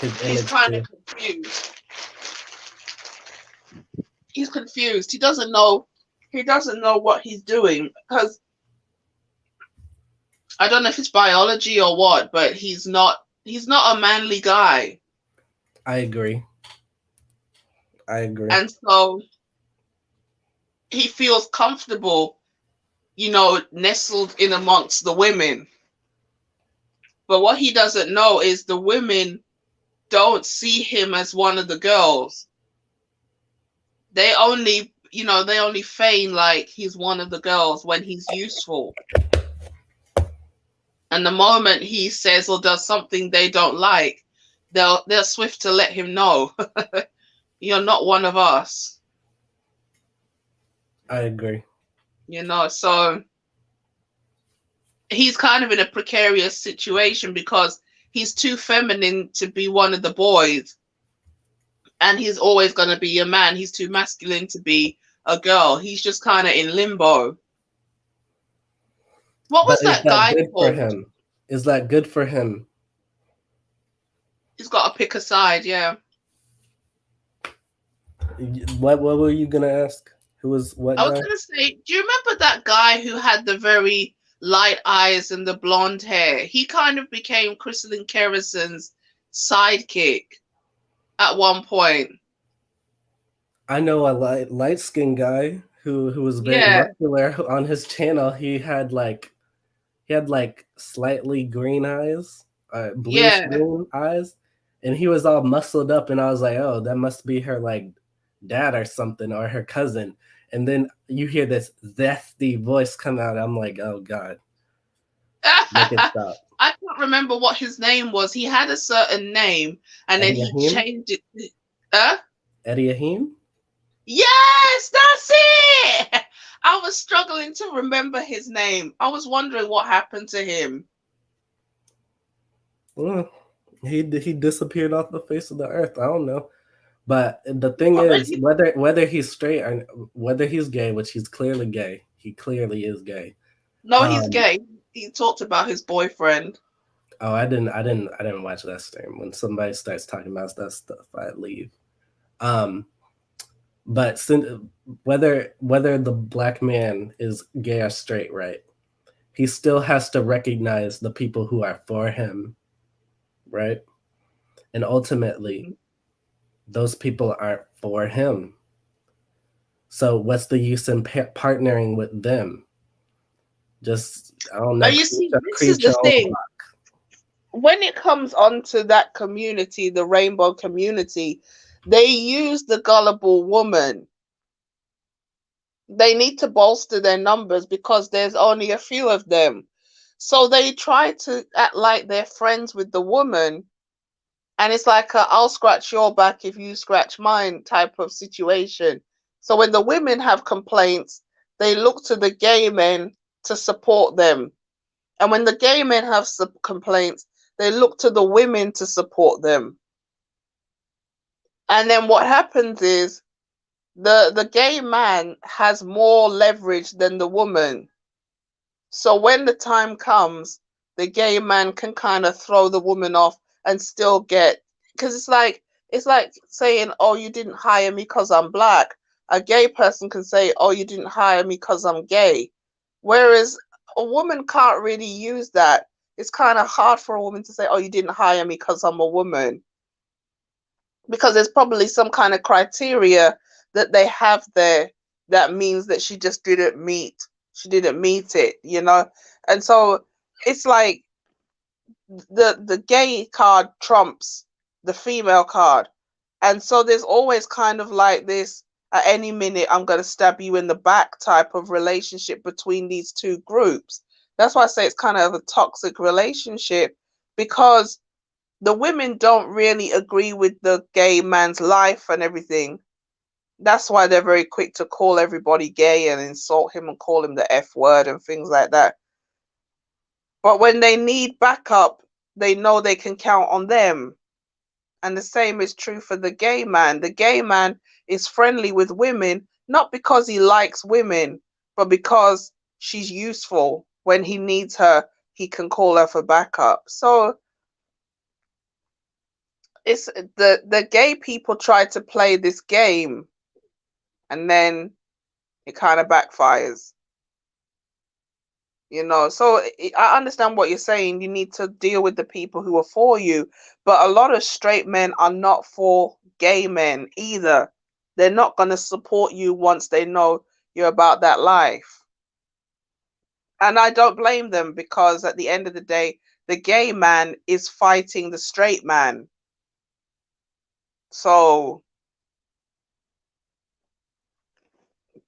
Speaker 1: his
Speaker 2: he's
Speaker 1: image
Speaker 2: kind of
Speaker 1: too.
Speaker 2: confused. He's confused. He doesn't know. He doesn't know what he's doing because I don't know if it's biology or what, but he's not. He's not a manly guy,
Speaker 1: I agree. I agree.
Speaker 2: and so he feels comfortable, nestled in amongst the women. But what he doesn't know is the women don't see him as one of the girls. They only feign like he's one of the girls when he's useful. And the moment he says or does something they don't like, they're swift to let him know you're not one of us.
Speaker 1: I agree.
Speaker 2: So he's kind of in a precarious situation because he's too feminine to be one of the boys, and he's always going to be a man. He's too masculine to be a girl. He's just kind of in limbo. What
Speaker 1: But
Speaker 2: was
Speaker 1: is
Speaker 2: that
Speaker 1: that
Speaker 2: guy
Speaker 1: good for
Speaker 2: called?
Speaker 1: him? Is that good for him?
Speaker 2: He's got to pick a side, yeah.
Speaker 1: What were you gonna ask? Who was what
Speaker 2: I was
Speaker 1: guy?
Speaker 2: going to say, do you remember that guy who had the very light eyes and the blonde hair? He kind of became Crystalline Kerrison's sidekick at one point.
Speaker 1: I know a light skinned guy who was very
Speaker 2: Yeah,
Speaker 1: muscular on his channel. He had like slightly green eyes, bluish
Speaker 2: yeah.
Speaker 1: green eyes, and he was all muscled up. And I was like, oh, that must be her like dad or something or her cousin. And then you hear this zesty voice come out. I'm like, oh god, make it
Speaker 2: I
Speaker 1: stop.
Speaker 2: can't remember what his name was. He had a certain name and then
Speaker 1: Eddie
Speaker 2: he
Speaker 1: Ahim,
Speaker 2: changed it. Uh,
Speaker 1: Eddie Ahim.
Speaker 2: yes, that's it. I was struggling to remember his name. I was wondering what happened to him.
Speaker 1: Well, he disappeared off the face of the earth. I don't know. But the thing
Speaker 2: But
Speaker 1: is, whether he's straight or whether he's gay, which he's clearly gay, he clearly is gay.
Speaker 2: no, he's
Speaker 1: Um,
Speaker 2: gay. He talked about his boyfriend.
Speaker 1: oh, I didn't watch that stream. When somebody starts talking about that stuff, I leave. Um, but whether the black man is gay or straight, right? He still has to recognize the people who are for him, right? And ultimately, those people aren't for him. So what's the use in partnering with them? Just I don't know,
Speaker 2: You see, this is
Speaker 1: create
Speaker 2: the
Speaker 1: your own
Speaker 2: thing.
Speaker 1: block.
Speaker 2: When it comes onto that community, the rainbow community, they use the gullible woman. They need to bolster their numbers because there's only a few of them. So they try to act like they're friends with the woman, and it's like a I'll scratch your back if you scratch mine type of situation. So when the women have complaints, they look to the gay men to support them. And when the gay men have complaints, they look to the women to support them. And then what happens is the gay man has more leverage than the woman. So when the time comes, the gay man can kind of throw the woman off and still get, because it's like saying, "Oh, you didn't hire me because I'm black." A gay person can say, "Oh, you didn't hire me because I'm gay," whereas a woman can't really use that. It's kind of hard for a woman to say, "Oh, you didn't hire me because I'm a woman," because there's probably some kind of criteria that they have there that means that she didn't meet it. And so it's like the gay card trumps the female card, and so there's always kind of like this, at any minute I'm going to stab you in the back type of relationship between these two groups. That's why I say it's kind of a toxic relationship, because the women don't really agree with the gay man's life and everything. That's why they're very quick to call everybody gay and insult him and call him the F word and things like that. But when they need backup, they know they can count on them. And the same is true for the gay man. The gay man is friendly with women, not because he likes women, but because she's useful when he needs her he can call her for backup. So it's the gay people try to play this game, and then it kind of backfires. So I understand what you're saying. You need to deal with the people who are for you, but a lot of straight men are not for gay men either. They're not going to support you once they know you're about that life. And I don't blame them, because at the end of the day, the gay man is fighting the straight man. So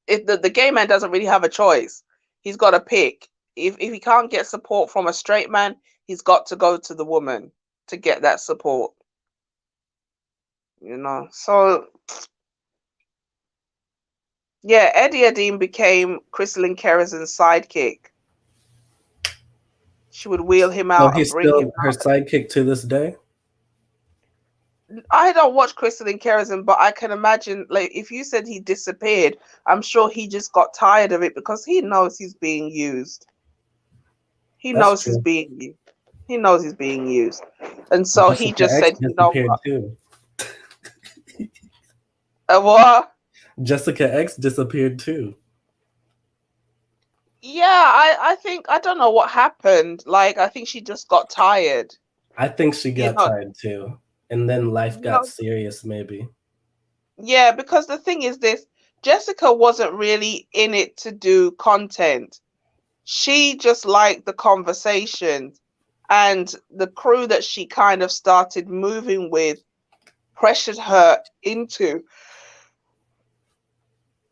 Speaker 2: if the gay man doesn't really have a choice, he's got to pick. If he can't get support from a straight man, he's got to go to the woman to get that support. So yeah, Eddie Adim became Crystalline Kerrigan's sidekick. She would wheel him
Speaker 1: So
Speaker 2: out and
Speaker 1: he's
Speaker 2: bring him
Speaker 1: still her
Speaker 2: out.
Speaker 1: sidekick to this day?
Speaker 2: I don't watch Crystalline Kerrigan, but I can imagine, like, if you said he disappeared, I'm sure he just got tired of it, because he knows he's being used. He
Speaker 1: That's
Speaker 2: knows he's
Speaker 1: true.
Speaker 2: being used. He knows he's being used. And so he
Speaker 1: Jessica
Speaker 2: just
Speaker 1: X
Speaker 2: said,
Speaker 1: disappeared too.
Speaker 2: what?
Speaker 1: Jessica X disappeared too.
Speaker 2: Yeah, I think, I don't know what happened. Like, I think she just got tired.
Speaker 1: I think she
Speaker 2: You
Speaker 1: got
Speaker 2: know,
Speaker 1: tired too. And then life
Speaker 2: you
Speaker 1: got
Speaker 2: know,
Speaker 1: serious, maybe.
Speaker 2: yeah, because the thing is this, Jessica wasn't really in it to do content. She just liked the conversations, and the crew that she kind of started moving with pressured her into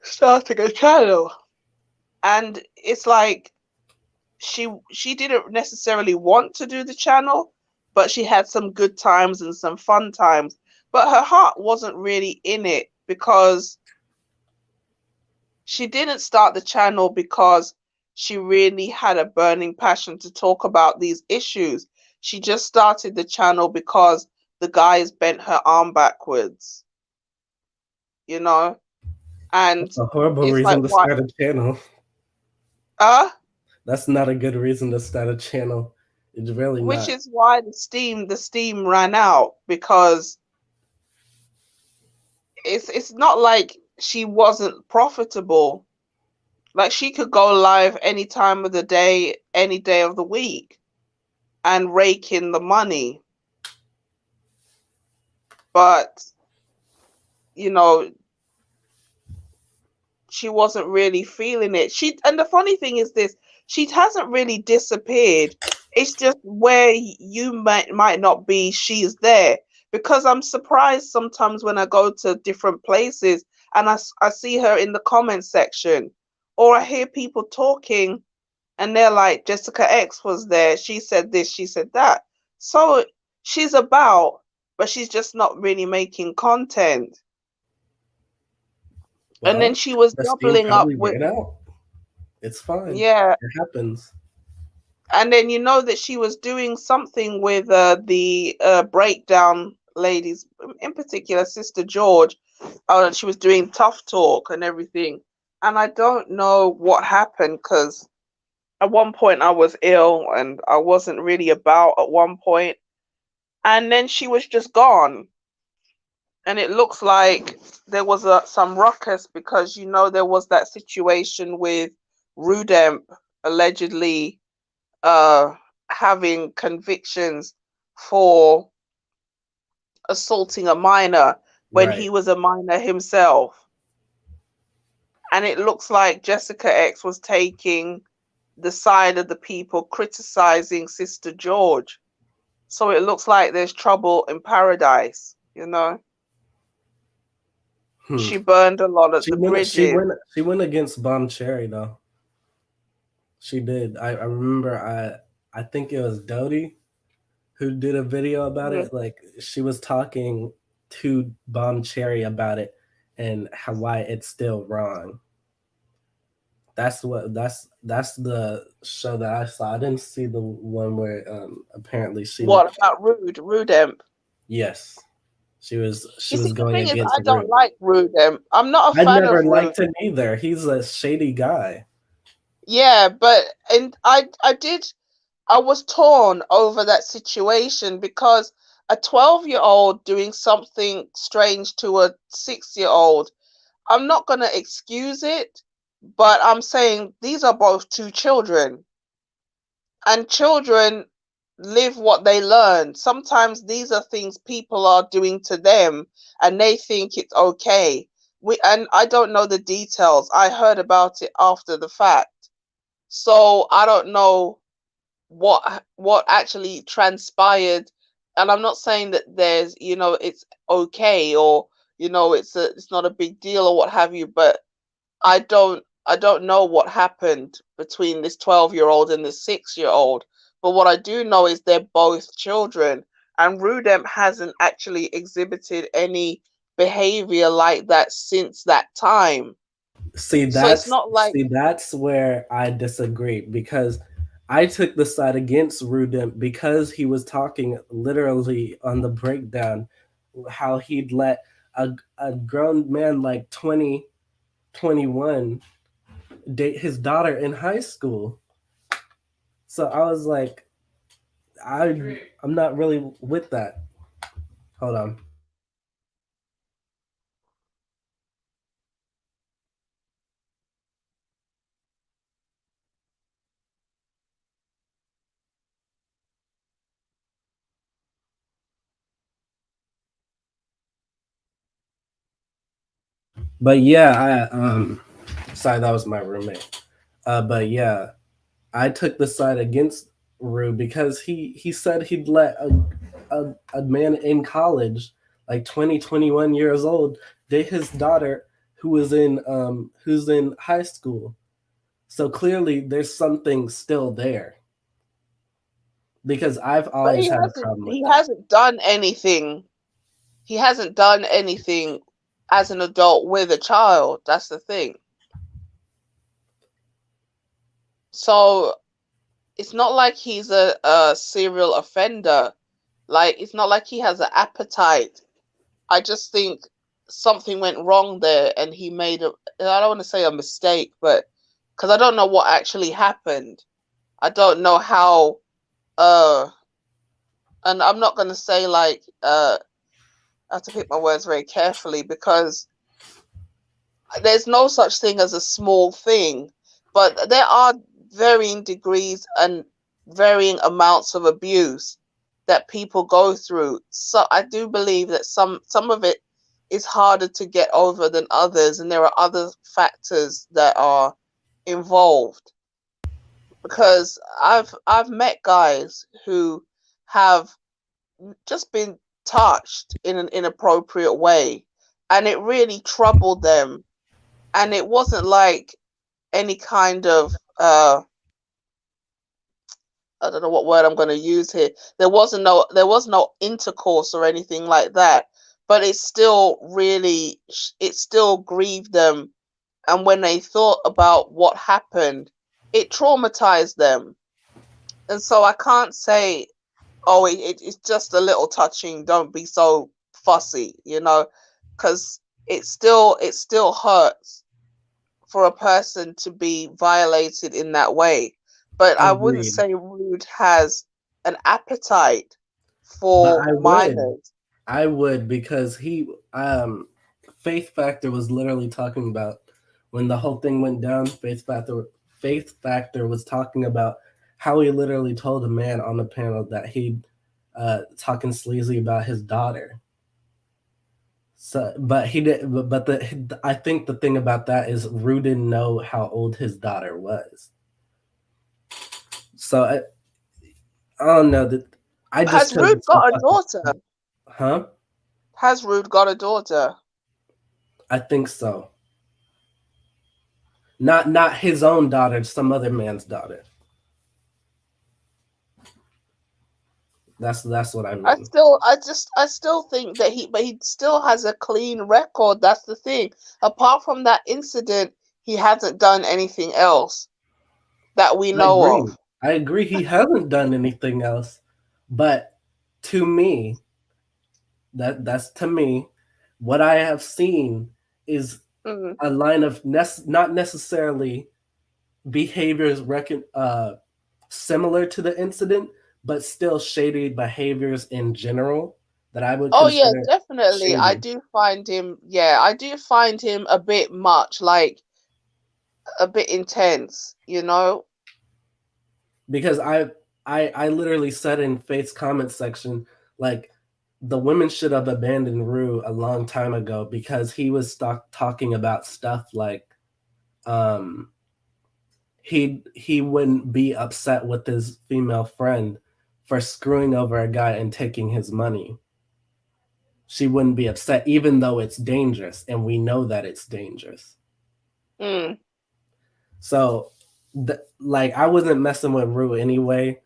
Speaker 2: starting a channel. And it's like she didn't necessarily want to do the channel, but she had some good times and some fun times. But her heart wasn't really in it, because she didn't start the channel because she really had a burning passion to talk about these issues. She just started the channel because the guys bent her arm backwards, you know? And
Speaker 1: That's a horrible
Speaker 2: it's like,
Speaker 1: reason to
Speaker 2: what?
Speaker 1: start a channel.
Speaker 2: Uh?
Speaker 1: That's not a good reason to start a channel. It's really
Speaker 2: Which
Speaker 1: not.
Speaker 2: is why the steam ran out, because it's not like she wasn't profitable. Like, she could go live any time of the day, any day of the week, and rake in the money. But, you know, she wasn't really feeling it. And the funny thing is this, she hasn't really disappeared. It's just where you might not be, she's there. Because I'm surprised sometimes when I go to different places, and I see her in the comment section, or I hear people talking, and they're like, Jessica X was there, she said this, she said that. So she's about, but she's just not really making content. And then
Speaker 1: Well,
Speaker 2: she was
Speaker 1: the steam
Speaker 2: doubling up
Speaker 1: probably
Speaker 2: with,
Speaker 1: ran out. It's fine.
Speaker 2: yeah.
Speaker 1: It happens.
Speaker 2: And then that she was doing something with the breakdown ladies, in particular Sister George. She was doing tough talk and everything. And I don't know what happened, because at one point I was ill and I wasn't really about at one point. And then she was just gone. And it looks like there was some ruckus, because there was that situation with Rudemp allegedly uh, having convictions for assaulting a minor when
Speaker 1: Right.
Speaker 2: he was a minor himself. And it looks like Jessica X was taking the side of the people criticizing Sister George. So it looks like there's trouble in paradise.
Speaker 1: Hmm.
Speaker 2: She burned a lot of
Speaker 1: She
Speaker 2: the
Speaker 1: went. She
Speaker 2: bridges.
Speaker 1: went. She went against Bomb Cherry though. She did. I remember. I think it was Dodie who did a video about
Speaker 2: Mhm.
Speaker 1: it. Like she was talking to Bomb Cherry about it and how why it's still wrong. That's the show that I saw. I didn't see the one where apparently she
Speaker 2: What about Rudemp?
Speaker 1: yes she
Speaker 2: You
Speaker 1: was
Speaker 2: see, the
Speaker 1: going
Speaker 2: thing is,
Speaker 1: against
Speaker 2: I don't
Speaker 1: Rude.
Speaker 2: like Rudemp. I'm not a
Speaker 1: I
Speaker 2: fan of
Speaker 1: never
Speaker 2: Rude.
Speaker 1: liked him either. He's a shady guy.
Speaker 2: Yeah, but and I did. I was torn over that situation because a 12-year-old doing something strange to a 6-year-old, I'm not going to excuse it, but I'm saying these are both two children, and children live what they learn. Sometimes these are things people are doing to them and they think it's okay. And I don't know the details. I heard about it after the fact. So I don't know what actually transpired, and I'm not saying that there's, it's okay, or it's not a big deal or what have you, but I don't know what happened between this 12-year-old and this 6-year-old. But what I do know is they're both children, and Rudem hasn't actually exhibited any behavior like that since that time.
Speaker 1: See,
Speaker 2: So it's
Speaker 1: that's
Speaker 2: not like,
Speaker 1: where I disagree, because I took the side against Rudin because he was talking literally on the breakdown how he'd let a grown man like 20, 21 date his daughter in high school. So I was like, I'm not really with that. Hold on. But yeah, sorry, that was my roommate. But yeah, I took the side against Rue because he said he'd let a man in college, like 20, 21 years old, date his daughter who's in high school. So clearly there's something still there, because I've
Speaker 2: but
Speaker 1: always
Speaker 2: he
Speaker 1: had a
Speaker 2: hasn't
Speaker 1: problem with
Speaker 2: he
Speaker 1: that.
Speaker 2: hasn't done anything. He hasn't done anything as an adult with a child. That's the thing. So it's not like he's a serial offender. Like, it's not like he has an appetite. I just think something went wrong there, and he made I don't want to say a mistake, but because I don't know what actually happened. I don't know how, uh, and I'm not going to say like, I have to pick my words very carefully, because there's no such thing as a small thing, but there are varying degrees and varying amounts of abuse that people go through. So I do believe that some of it is harder to get over than others, and there are other factors that are involved. Because I've met guys who have just been touched in an inappropriate way, and it really troubled them, and it wasn't like any kind of, I don't know what word I'm going to use here. There was no intercourse or anything like that, but it still grieved them, and when they thought about what happened, it traumatized them. And so I can't say, oh, it's just a little touching, don't be so fussy, because it still hurts for a person to be violated in that way. But I wouldn't
Speaker 1: Agreed.
Speaker 2: say Rude has an appetite
Speaker 1: But
Speaker 2: for minors.
Speaker 1: I would, because Faith Factor was literally talking about when the whole thing went down. Faith Factor was talking about how he literally told a man on the panel that he talking sleazy about his daughter. So, but he did. But I think the thing about that is Rue didn't know how old his daughter was. So I don't know that. I just
Speaker 2: Has
Speaker 1: chose
Speaker 2: Rude
Speaker 1: to
Speaker 2: got a
Speaker 1: fucking,
Speaker 2: daughter?
Speaker 1: huh?
Speaker 2: Has Rude got a daughter?
Speaker 1: I think so. Not his own daughter, some other man's daughter. That's what I mean.
Speaker 2: I still think that he still has a clean record. That's the thing. Apart from that incident, he hasn't done anything else that we
Speaker 1: I
Speaker 2: know
Speaker 1: agree.
Speaker 2: of.
Speaker 1: I agree. He hasn't done anything else, but to me, that's to me, what I have seen is
Speaker 2: Mm.
Speaker 1: a line of not necessarily behaviors similar to the incident, but still shady behaviors in general that I would
Speaker 2: Oh yeah,
Speaker 1: consider
Speaker 2: definitely. I
Speaker 1: shady.
Speaker 2: do find him, yeah, I do find him a bit much, like a bit intense, you know?
Speaker 1: Because I literally said in Faith's comment section, like, the women should have abandoned Rue a long time ago because he was talking about stuff like, um he wouldn't be upset with his female friend for screwing over a guy and taking his money. She wouldn't be upset even though it's dangerous and we know that it's dangerous.
Speaker 2: Mm,
Speaker 1: So like, I wasn't messing with Rue anyway.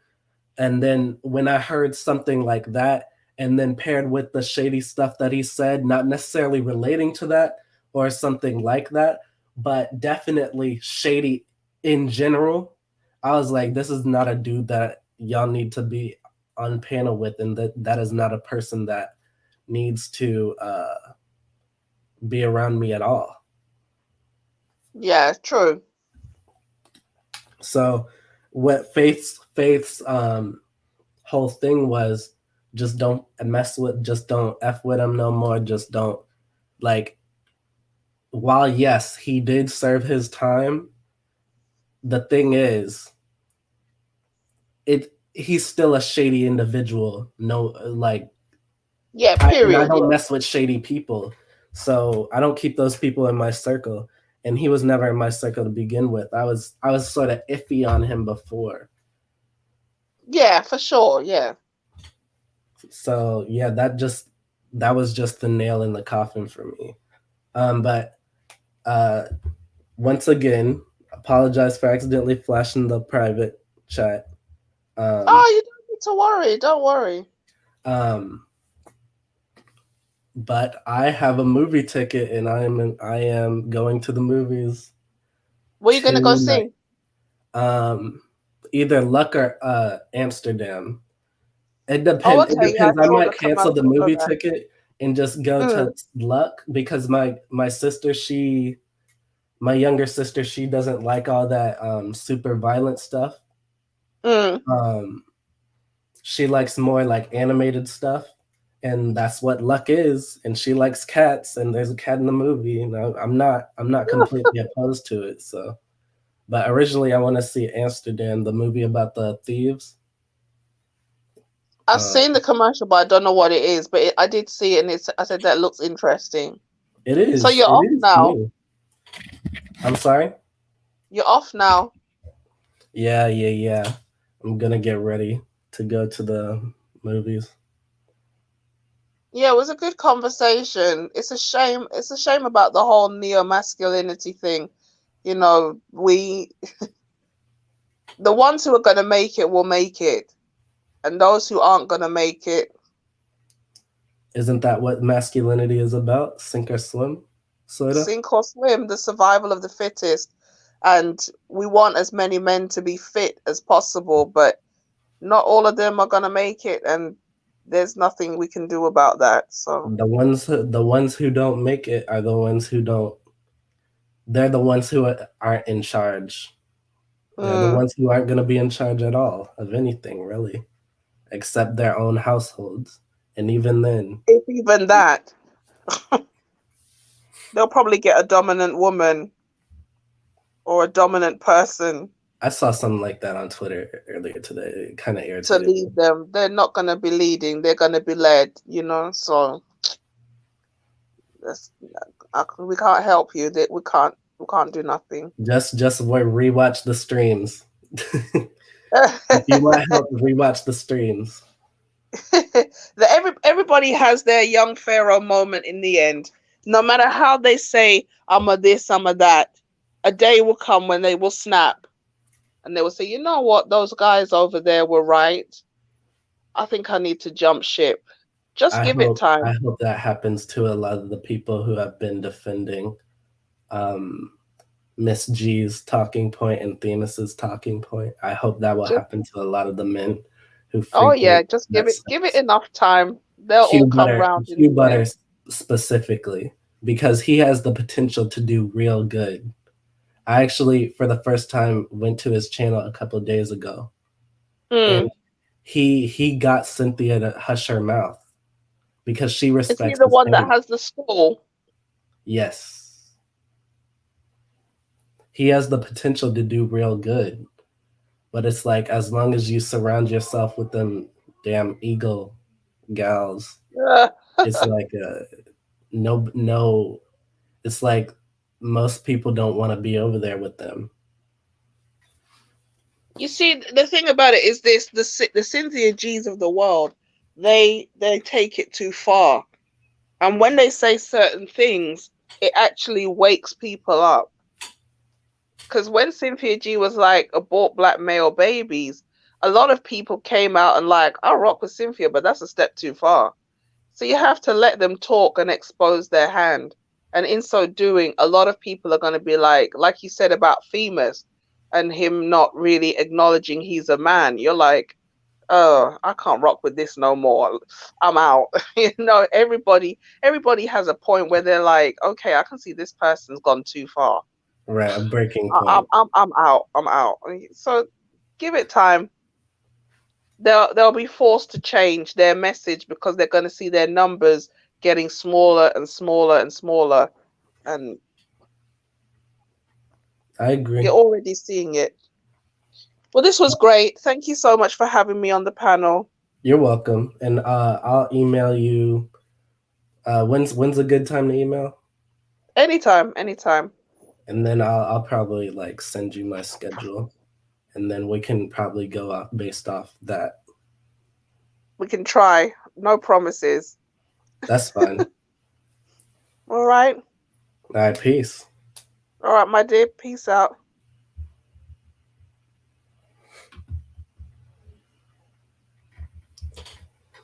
Speaker 1: And then when I heard something like that, and then paired with the shady stuff that he said, not necessarily relating to that or something like that, but definitely shady in general, I was like, this is not a dude that y'all need to be on panel with, and that is not a person that needs to be around me at all.
Speaker 2: yeah, true.
Speaker 1: So what Faith's whole thing was, just don't mess with, just don't f with him no more, just don't, like, while yes he did serve his time, the thing is, it he's still a shady individual. No, like,
Speaker 2: Yeah,
Speaker 1: I
Speaker 2: period.
Speaker 1: don't
Speaker 2: Yeah.
Speaker 1: mess with shady people, so I don't keep those people in my circle, and he was never in my circle to begin with. I was sort of iffy on him before.
Speaker 2: Yeah, for sure. Yeah.
Speaker 1: So yeah, that was just the nail in the coffin for me. But uh once again, apologize for accidentally flashing the private chat. Um,
Speaker 2: Oh, you don't need to worry. Don't worry.
Speaker 1: um, but I have a movie ticket, and I am going to the movies
Speaker 2: Where you gonna go
Speaker 1: tonight.
Speaker 2: see?
Speaker 1: Um, Either Luck or Amsterdam. It
Speaker 2: Oh,
Speaker 1: depends. It
Speaker 2: okay. Yeah, I
Speaker 1: depends. I
Speaker 2: saw the
Speaker 1: might cancel the
Speaker 2: commercial for
Speaker 1: movie
Speaker 2: that.
Speaker 1: ticket and just go to
Speaker 2: Mm,
Speaker 1: Luck, because my sister, my younger sister, she doesn't like all that super violent stuff.
Speaker 2: mm.
Speaker 1: Um, she likes more like animated stuff, and that's what Luck is. And she likes cats, and there's a cat in the movie. You know, I'm not completely opposed to it. So, but originally I want to see Amsterdam, the movie about the thieves.
Speaker 2: I've
Speaker 1: Uh,
Speaker 2: seen the commercial, but I don't know what it is. But I did see it, and I said that looks interesting.
Speaker 1: it
Speaker 2: So
Speaker 1: is.
Speaker 2: you're
Speaker 1: It
Speaker 2: off
Speaker 1: is to
Speaker 2: now.
Speaker 1: me. I'm sorry.
Speaker 2: You're off now.
Speaker 1: Yeah, yeah, yeah. I'm gonna get ready to go to the movies.
Speaker 2: Yeah, it was a good conversation. It's a shame. It's a shame about the whole neo-masculinity thing. You know, the ones who are gonna make it will make it, and those who aren't gonna make it,
Speaker 1: Isn't that what masculinity is about? Sink or swim, sorta.
Speaker 2: sink or swim, the survival of the fittest. And we want as many men to be fit as possible, but not all of them are gonna make it, and there's nothing we can do about that. So,
Speaker 1: The ones who don't make it are the ones who don't. They're the ones who aren't in charge. They're the
Speaker 2: mm,
Speaker 1: ones who aren't going to be in charge at all of anything, really, except their own households. And even then,
Speaker 2: if even that, they'll probably get a dominant woman or a dominant person
Speaker 1: I saw something like that on Twitter earlier today. It kind of
Speaker 2: to
Speaker 1: irritated me.
Speaker 2: lead them. They're not going to be leading, they're going to be led, you know. So that's, we can't help you. That we can't do nothing.
Speaker 1: Just rewatch the streams. If you want help, rewatch the streams.
Speaker 2: Everybody has their young pharaoh moment in the end. No matter how they say I'm a this, I'm a that, a day will come when they will snap and they will say, you know what, those guys over there were right. I think I need to jump ship. Just
Speaker 1: I
Speaker 2: give it
Speaker 1: hope I
Speaker 2: time.
Speaker 1: hope that happens to a lot of the people who have been defending um, Miss G's talking point and Themis's talking point. I hope that will
Speaker 2: Just
Speaker 1: happen to a lot of the men who
Speaker 2: oh
Speaker 1: frequent
Speaker 2: yeah, just
Speaker 1: that
Speaker 2: give it
Speaker 1: space.
Speaker 2: enough time. They'll all come round in
Speaker 1: Hugh
Speaker 2: the
Speaker 1: Butter
Speaker 2: end.
Speaker 1: specifically, because he has the potential to do real good. I actually, for the first time, went to his channel a couple of days ago.
Speaker 2: Mm.
Speaker 1: and he got Cynthia to hush her mouth because she
Speaker 2: Is he
Speaker 1: respects
Speaker 2: the
Speaker 1: his
Speaker 2: one that
Speaker 1: family.
Speaker 2: has the school?
Speaker 1: Yes, he has the potential to do real good, but it's like as long as you surround yourself with them damn eagle gals,
Speaker 2: Yeah.
Speaker 1: it's like no. It's like most people don't want to be over there with them.
Speaker 2: You see, the thing about it is this: the Cynthia G's of the world, they take it too far, and when they say certain things, it actually wakes people up. Because when Cynthia G was like abort black male babies, a lot of people came out and like, I'll rock with Cynthia, but that's a step too far. So you have to let them talk and expose their hand. And in so doing, a lot of people are going to be like you said about Themis and him not really acknowledging he's a man. You're like, oh, I can't rock with this no more. I'm out. Everybody has a point where they're like, okay, I can see this person's gone too far.
Speaker 1: Right, a breaking point.
Speaker 2: I'm out. I'm out. So give it time. They'll be forced to change their message because they're going to see their numbers getting smaller and smaller and smaller, and
Speaker 1: I agree.
Speaker 2: you're already seeing it. Well, this was great. Thank you so much for having me on the panel.
Speaker 1: You're welcome, and I'll email you. When's a good time to email?
Speaker 2: Anytime, anytime.
Speaker 1: And then I'll probably like send you my schedule, and then we can probably go off based off that.
Speaker 2: We can try. No promises.
Speaker 1: That's fine.
Speaker 2: All right.
Speaker 1: All right, peace.
Speaker 2: All right, my dear. Peace out.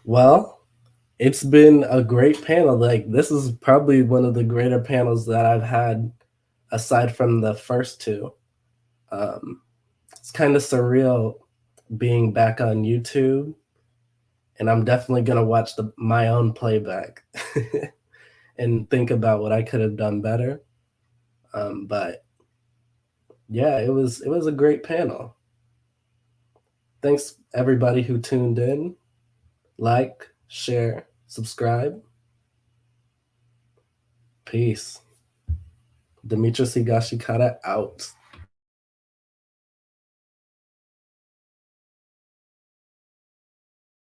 Speaker 1: Well, it's been a great panel. Like this is probably one of the greater panels that I've had aside from the first two. Um, it's kind of surreal being back on YouTube, and I'm definitely gonna watch my own playback and think about what I could have done better. But yeah, it was a great panel. Thanks everybody who tuned in. Like, share, subscribe. Peace. Demetrius Higashikata out.